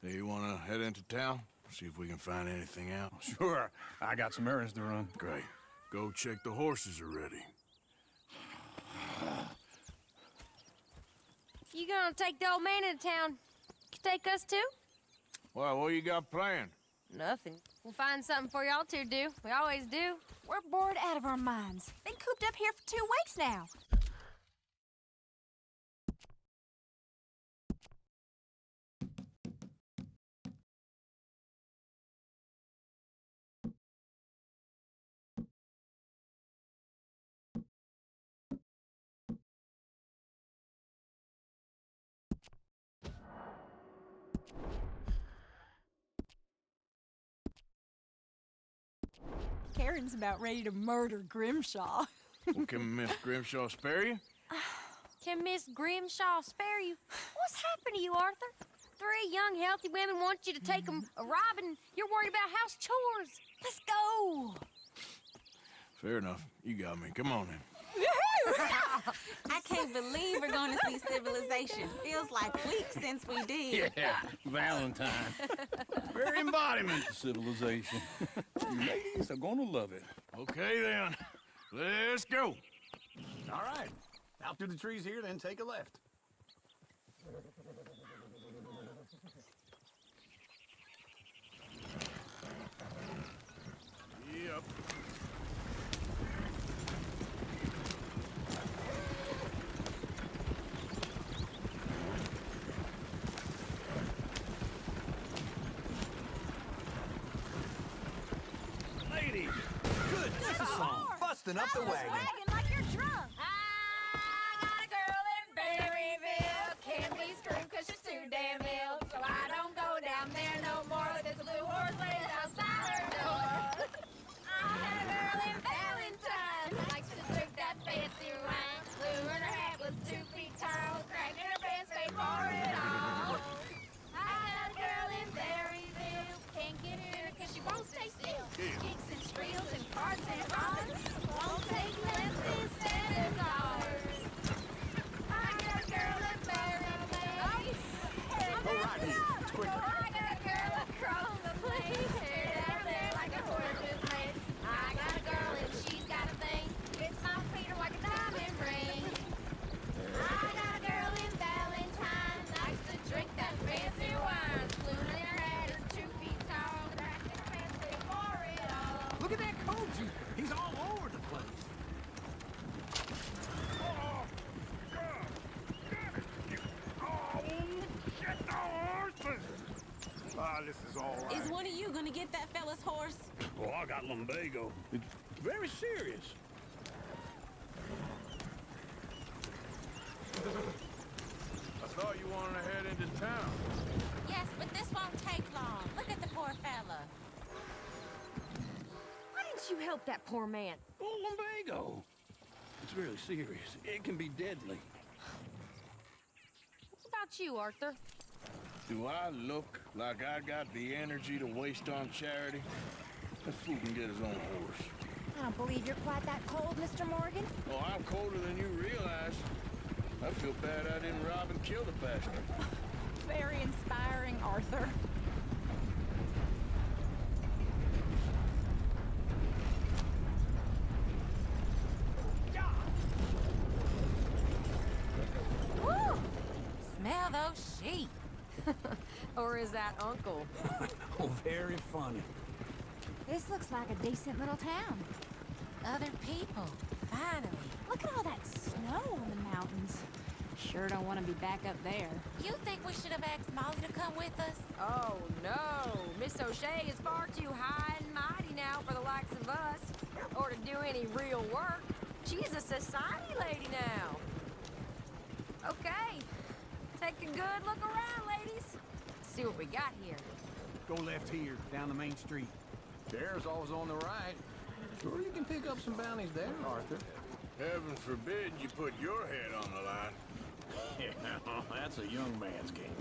Do you want to head into town? See if we can find anything out? Sure. I got some errands to run. Great. Go check the horses are ready. You gonna take the old man into town? Take us too? Well, what you got planned? Nothing. We'll find something for y'all to do. We always do. We're bored out of our minds. Been cooped up here for 2 weeks now. Karen's about ready to murder Grimshaw. Well, can Miss Grimshaw spare you? Can Miss Grimshaw spare you? What's happened to you, Arthur? 3 young, healthy women want you to take them a robbing. You're worried about house chores. Let's go. Fair enough. You got me. Come on then. I can't believe we're going to see civilization. Feels like weeks since we did. Yeah, Valentine. Very embodiment of civilization. You ladies are gonna love it. Okay then. Let's go. All right. Out through the trees here, then take a left. Yep. Ladies, goodness, a song. Busting up the wagon. Like you're drunk. I got a girl in Berryville. Can't be screwed 'cause she's too damn ill. So I don't go down there no more. There's a blue horse laid outside her door. I had a girl in Valentine. Likes to drink that fancy wine. Blue in her hat was 2 feet tall. Crack in her pants, paid for it all. I got a girl in Berryville. Can't get her 'cause she won't stay still. Kicks and squeals and farts and hollers. Won't take less than $7. I got a girl in Berryville. Go right here. It's quicker. I got a girl across the place. Hair down there like a horse's mane. I got a girl and she's got a thing. It's my Peter like a diamond ring. I got a girl in Valentine. Likes to drink that fancy wine. Blue in her hat is 2 feet tall. Crack in her pants, they for it all. Look at that Koji. He's all over the place. This is all right. Is one of you going to get that fella's horse? Oh, I got lumbago. It's very serious. I thought you wanted to head into town. Yes, but this won't take long. Look at the poor fella. Why didn't you help that poor man? Oh, lumbago. It's really serious. It can be deadly. What about you, Arthur? Do I look like I got the energy to waste on charity? That fool can get his own horse. I don't believe you're quite that cold, Mr. Morgan. Oh, I'm colder than you realize. I feel bad I didn't rob and kill the bastard. Very inspiring, Arthur. Woo! Smell those sheep. Or is that Uncle? Oh, very funny. This looks like a decent little town. Other people, finally. Look at all that snow on the mountains. Sure don't want to be back up there. You think we should have asked Molly to come with us? Oh, no. Miss O'Shea is far too high and mighty now for the likes of us, or to do any real work. She's a society lady now. Okay. Take a good look around, ladies. See what we got here. Go left here, down the main street. There's always on the right. Sure, you can pick up some bounties there, Arthur. Heaven forbid you put your head on the line. Yeah, that's a young man's game.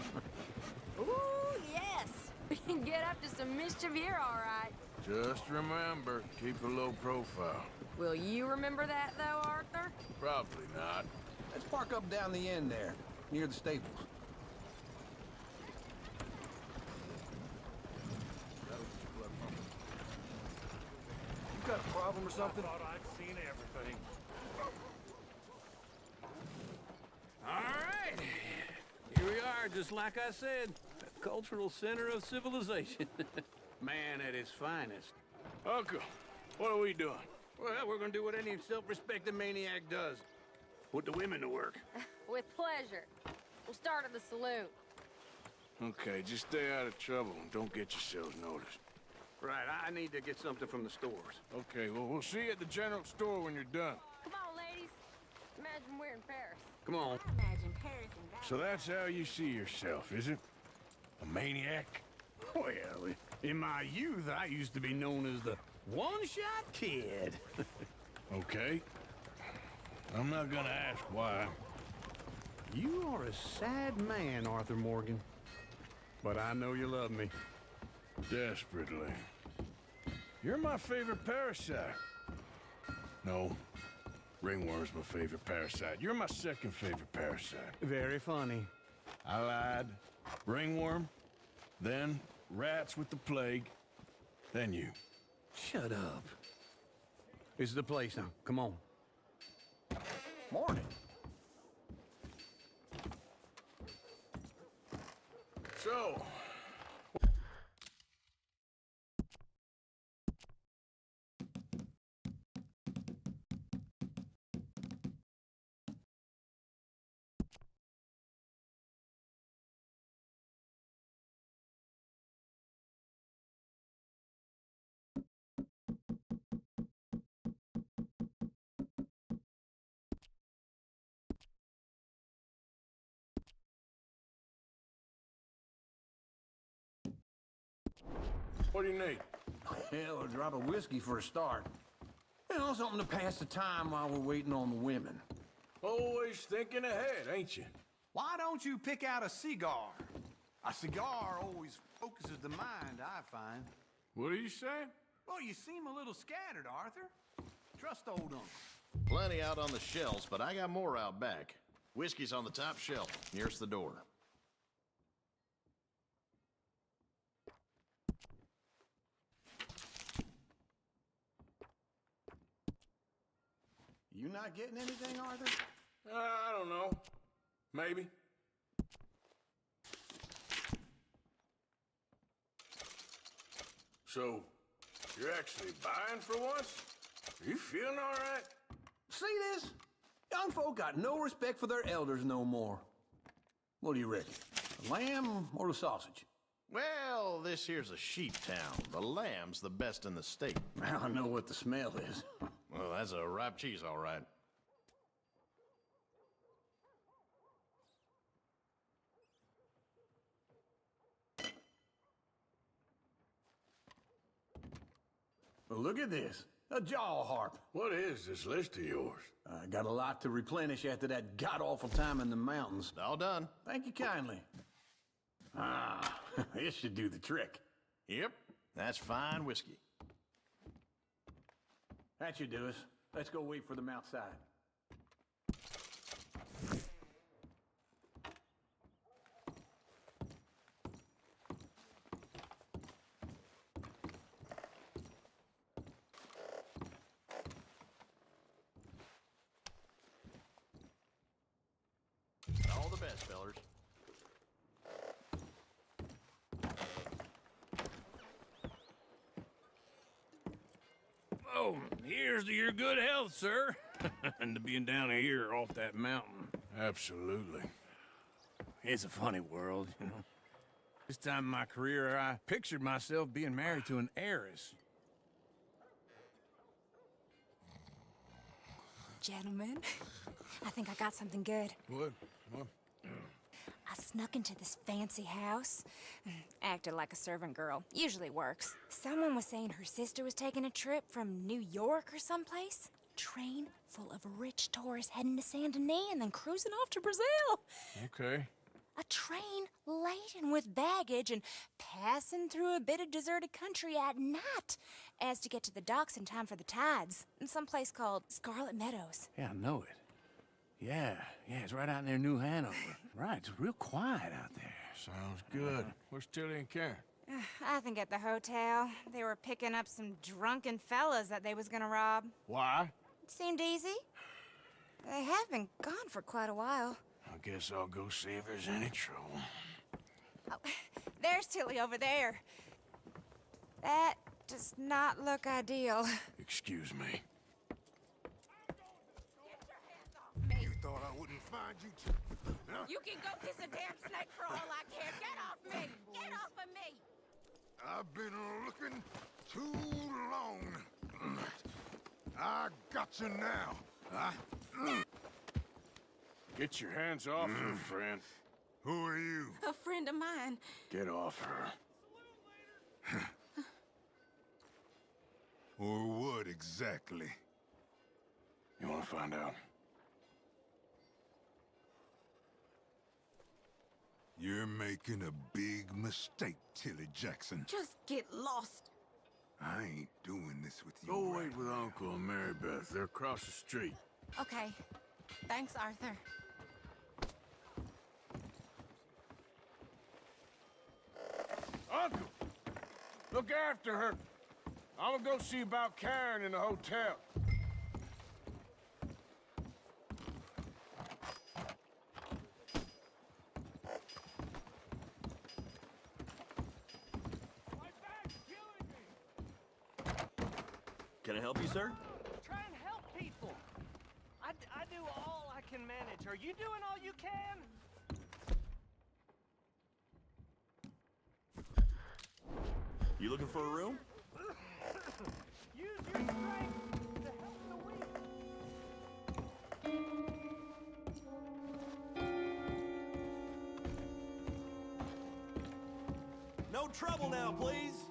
Ooh, yes. We can get up to some mischief here, all right. Just remember, keep a low profile. Will you remember that, though, Arthur? Probably not. Let's park up down the end there, near the stables. You got a problem or something? I thought I'd seen everything. All right. Here we are, just like I said. The cultural center of civilization. Man at his finest. Uncle, what are we doing? Well, we're gonna do what any self-respecting maniac does. Put the women to work. With pleasure. We'll start at the saloon. Okay, just stay out of trouble and don't get yourselves noticed. Right, I need to get something from the stores. Okay, well, we'll see you at the general store when you're done. Come on, ladies. Imagine we're in Paris. Come on. I imagine Paris and So that's how you see yourself, is it? A maniac? Well, in my youth, I used to be known as the one-shot kid. Okay. I'm not gonna ask why. You are a sad man, Arthur Morgan. But I know you love me. Desperately. You're my favorite parasite. No, ringworm's my favorite parasite. You're my second favorite parasite. Very funny. I lied. Ringworm, then rats with the plague, then you. Shut up. This is the place now. Come on. Morning. So, what do you need? Hell, a drop of whiskey for a start. You know, something to pass the time while we're waiting on the women. Always thinking ahead, ain't you? Why don't you pick out a cigar? A cigar always focuses the mind, I find. What are you saying? Well, you seem a little scattered, Arthur. Trust old uncle. Plenty out on the shelves, but I got more out back. Whiskey's on the top shelf, nearest the door. You not getting anything, Arthur? I don't know. Maybe. So, you're actually buying for once? Are you feeling all right? See this? Young folk got no respect for their elders no more. What do you reckon? The lamb or the sausage? Well, this here's a sheep town. The lamb's the best in the state. I know what the smell is. Well, that's a ripe cheese, all right. Well, look at this. A jaw harp. What is this list of yours? I got a lot to replenish after that god-awful time in the mountains. All done. Thank you kindly. Ah, this should do the trick. Yep, that's fine whiskey. That should do us. Let's go wait for them outside. All the best, fellers. Oh, here's to your good health, sir. And to being down here off that mountain. Absolutely. It's a funny world, you know. This time in my career, I pictured myself being married to an heiress. Gentlemen, I think I got something good. What? I snuck into this fancy house. Acted like a servant girl. Usually works. Someone was saying her sister was taking a trip from New York or someplace. Train full of rich tourists heading to Saint Denis and then cruising off to Brazil. Okay. A train laden with baggage and passing through a bit of deserted country at night as to get to the docks in time for the tides in some place called Scarlet Meadows. Yeah, I know it. Yeah, it's right out near New Hanover. Right, it's real quiet out there. Sounds good. Where's Tilly and Karen? I think at the hotel. They were picking up some drunken fellas that they was gonna rob. Why? It seemed easy. They have been gone for quite a while. I guess I'll go see if there's any trouble. Oh, there's Tilly over there. That does not look ideal. Excuse me. You thought I wouldn't find you huh? You can go kiss a damn snake for all I care. Get off me! Get off of me! I've been looking too long. I got you now. Get your hands off her, friend. Who are you? A friend of mine. Get off her. Or what exactly? You want to find out? You're making a big mistake, Tilly Jackson. Just get lost. I ain't doing this with you. Go wait with Uncle and Mary Beth. They're across the street. Okay. Thanks, Arthur. Uncle! Look after her. I'm gonna go see about Karen in the hotel. Can I help you, sir? Try and help people. I do all I can manage. Are you doing all you can? You looking for a room? Use your strength to help the weak. No trouble now, please.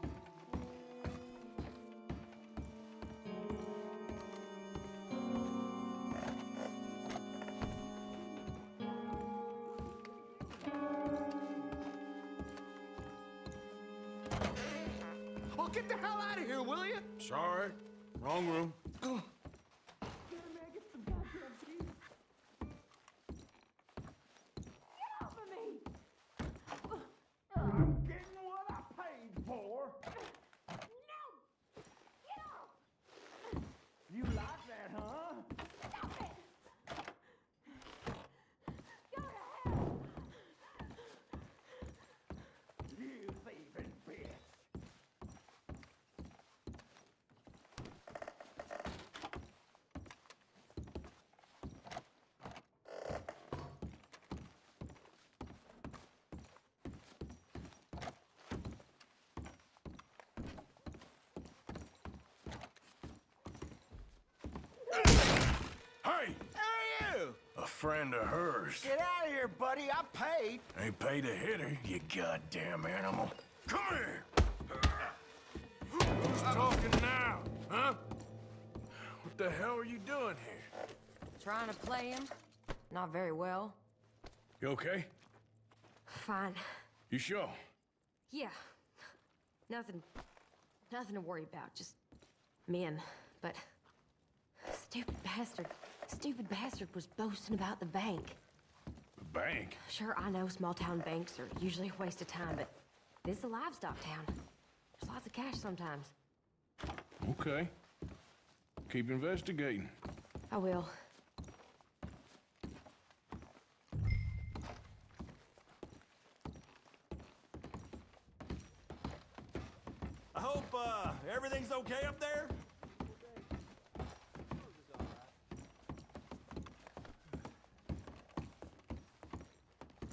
Oh, get the hell out of here, will you? Sorry. Wrong room. I'm getting what I paid for. You like that, huh? You thieving bitch. Hey! Who are you? A friend of hers. Get out of here, buddy. I paid. Ain't paid to hit her, you goddamn animal. Come here! Who's talking now, huh? What the hell are you doing here? Trying to play him. Not very well. You okay? Fine. You sure? Yeah. Nothing to worry about. Just men. But Stupid bastard was boasting about the bank. The bank? Sure, I know small town banks are usually a waste of time, but this is a livestock town. There's lots of cash sometimes. Okay. Keep investigating. I will. I hope, everything's okay up there?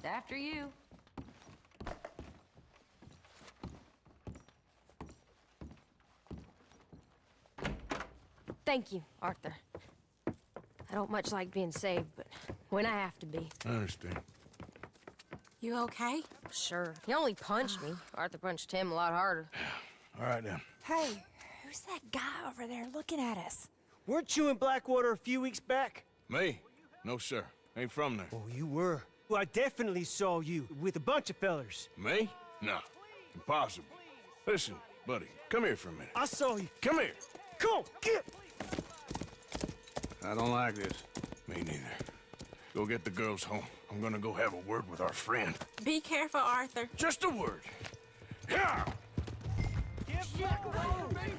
After you. Thank you, Arthur. I don't much like being saved, but when I have to be. I understand. You okay? Sure. He only punched me. Arthur punched him a lot harder. All right, then. Hey, who's that guy over there looking at us? Weren't you in Blackwater a few weeks back? Me? No, sir. Ain't from there. Oh, you were. Well, I definitely saw you with a bunch of fellers. Me? No. Impossible. Listen, buddy, come here for a minute. I saw you. Come here. Come on, get! I don't like this. Me neither. Go get the girls home. I'm gonna go have a word with our friend. Be careful, Arthur. Just a word. Yeah! Get back away from me!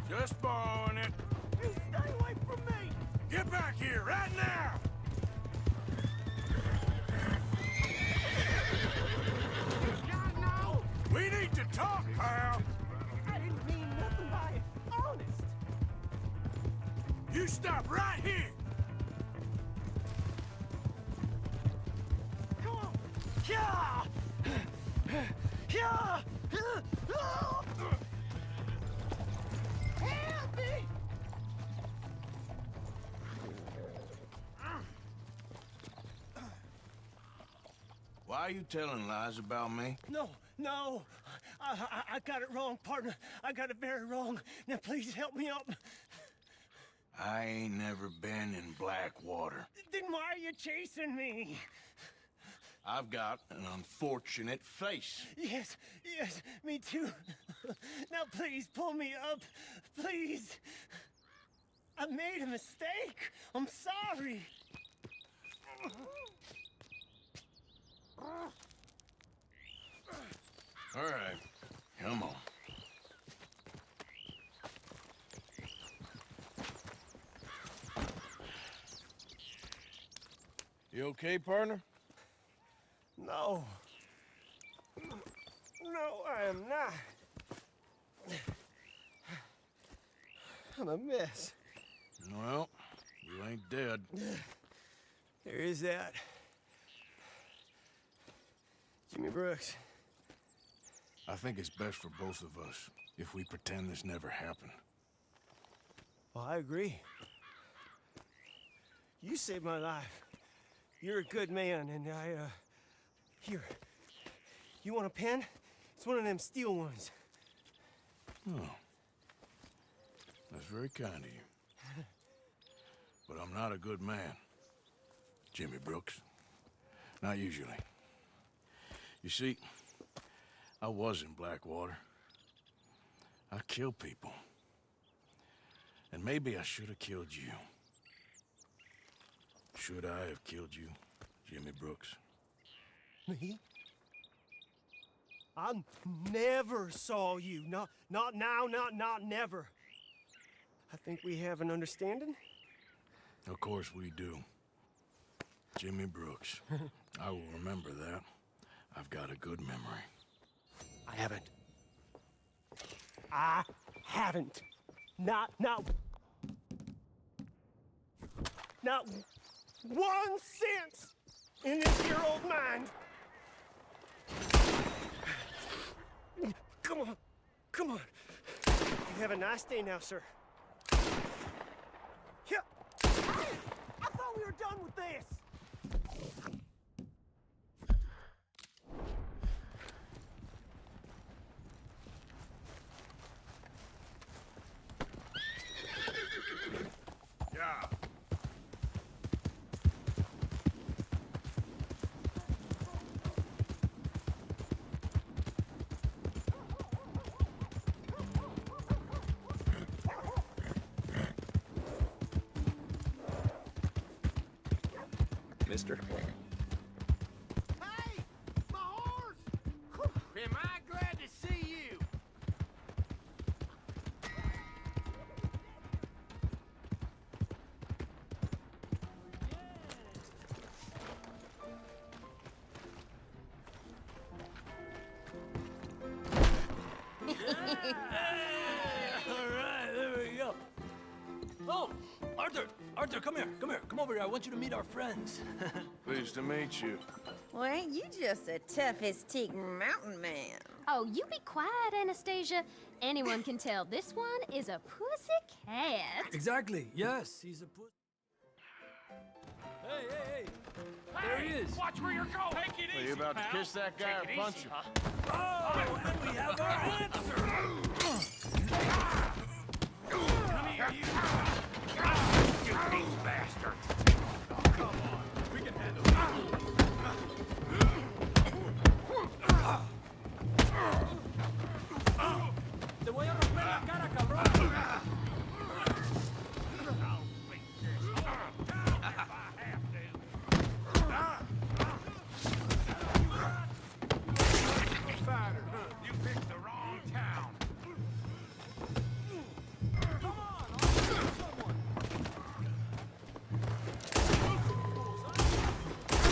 Just borrowing it. You stay away from me! Get back here, right now! God, no! We need to talk, pal! I didn't mean nothing by it. Honest! You stop right here! Come on! Yeah! Yeah! Help me! Why are you telling lies about me? No. I got it wrong, partner. I got it very wrong. Now, please help me up. I ain't never been in Blackwater. Then why are you chasing me? I've got an unfortunate face. Yes, me too. Now, please, pull me up. Please. I made a mistake. I'm sorry. All right, come on. You okay, partner? No. No, I am not. I'm a mess. Well, you ain't dead. There is that. Jimmy Brooks. I think it's best for both of us if we pretend this never happened. Well, I agree. You saved my life. You're a good man, and here. You want a pen? It's one of them steel ones. Oh. That's very kind of you. But I'm not a good man, Jimmy Brooks. Not usually. You see, I was in Blackwater. I killed people. And maybe I should have killed you. Should I have killed you, Jimmy Brooks? Me? I never saw you. Not now, not never. I think we have an understanding? Of course we do. Jimmy Brooks. I will remember that. I've got a good memory. I haven't. Not one cent in this here old mind. Come on. You have a nice day now, sir. Yeah. I thought we were done with this! Yeah. mister. Hey! My horse! Am I glad to see you? All right, there we go. Oh, Arthur, Arthur, come here, come over here. I want you to meet our friends. Pleased to meet you. Well, ain't you just the toughest teak mountain man? Oh, you be quiet, Anastasia. Anyone can tell this one is a pussy cat. Exactly. Yes, he's a puss. Hey, hey, hey! There he is. Watch where you're going. Take it easy, Are you about to pal. kiss that guy or Take it punch easy, him? huh? Oh, and we have our answer. Come here, you. You these bastards. Oh, come on. We can handle this. Te voy a romper la cara, cabrón. I'll beat this whole town if I have to. Fighter, huh? You picked the wrong town. Come on, I'll shoot someone.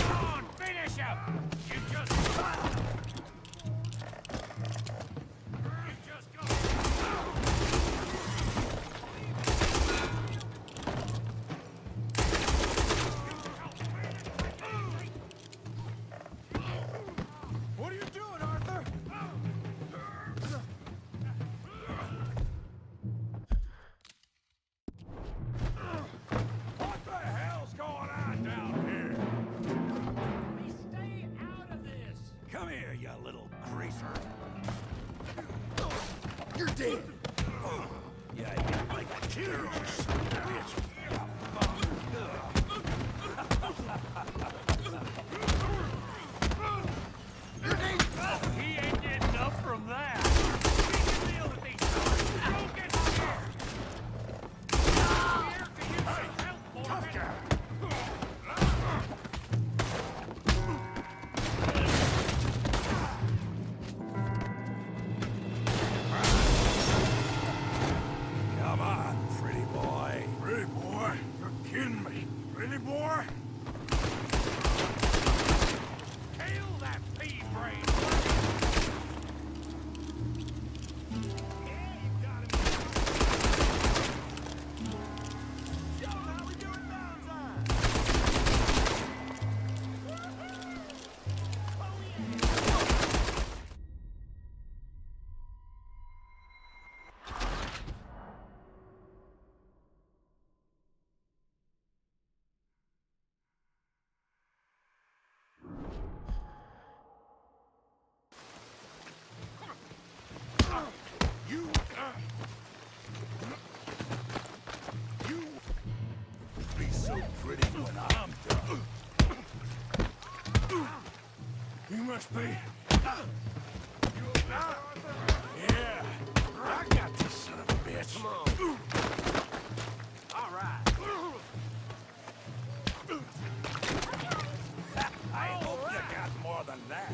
Come on, finish him. You just go. What are you doing, Arthur? What the hell's going on down here? Stay out of this. Come here, you little greaser. You're dead. Yeah, you get like a killer, you son of a bitch. He ain't getting up from that. We can deal with these guys. Don't get scared. Here to use some help, Morgan. Tough guy. Come on, pretty boy. Pretty boy, you're kidding me. Pretty boy? Kill that pea brain. Yeah, you got him. Show 'em how we do it Valentine! You be so pretty when I'm done. You must be. Yeah, I got this son of a bitch. Come on. All right. I hope you got more than that.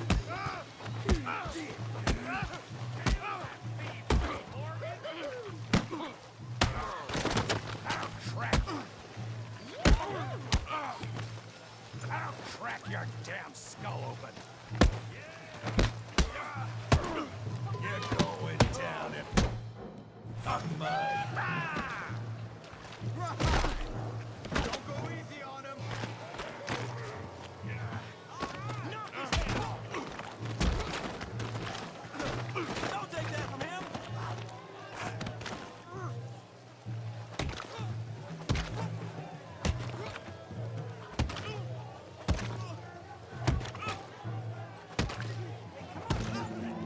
I'll crack your damn skull open. You're going down if on my Don't go easy on him! Don't take that from him.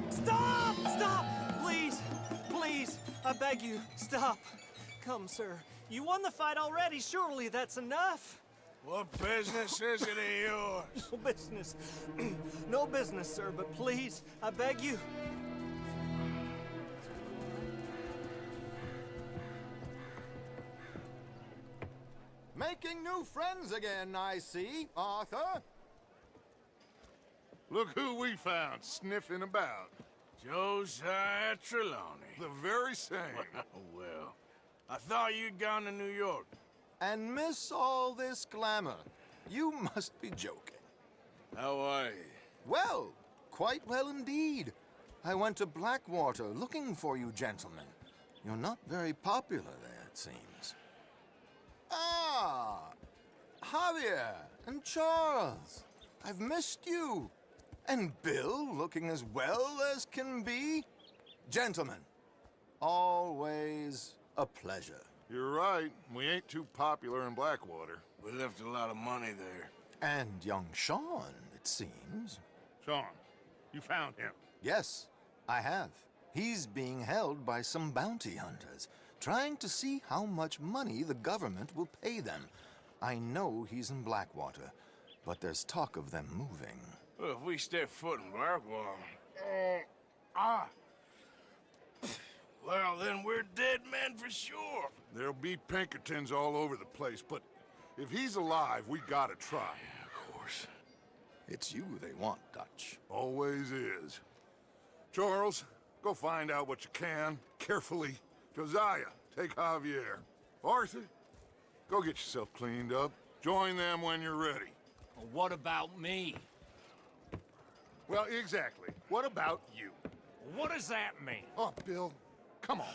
Stop! Stop! Please! Please! I beg you, stop. Come, sir. You won the fight already. Surely that's enough. What business is it of yours? No business. No business, sir, but please, I beg you. Making new friends again, I see, Arthur. Look who we found sniffing about. Josiah Trelawney. The very same. Well, I thought you'd gone to New York. And miss all this glamour. You must be joking. How are you? Well, quite well indeed. I went to Blackwater looking for you gentlemen. You're not very popular there, it seems. Ah! Javier and Charles. I've missed you. And Bill looking as well as can be. Gentlemen, always a pleasure. You're right. We ain't too popular in Blackwater. We left a lot of money there. And young Sean, it seems. Sean, you found him? Yes, I have. He's being held by some bounty hunters, trying to see how much money the government will pay them. I know he's in Blackwater, but there's talk of them moving. Well, if we step foot in Blackwater... Well, then we're dead men for sure. There'll be Pinkertons all over the place, but if he's alive, we gotta try. Yeah, of course. It's you they want, Dutch. Always is. Charles, go find out what you can, carefully. Josiah, take Javier. Arthur, go get yourself cleaned up. Join them when you're ready. Well, what about me? Well, exactly. What about you? What does that mean? Oh, Bill, come on.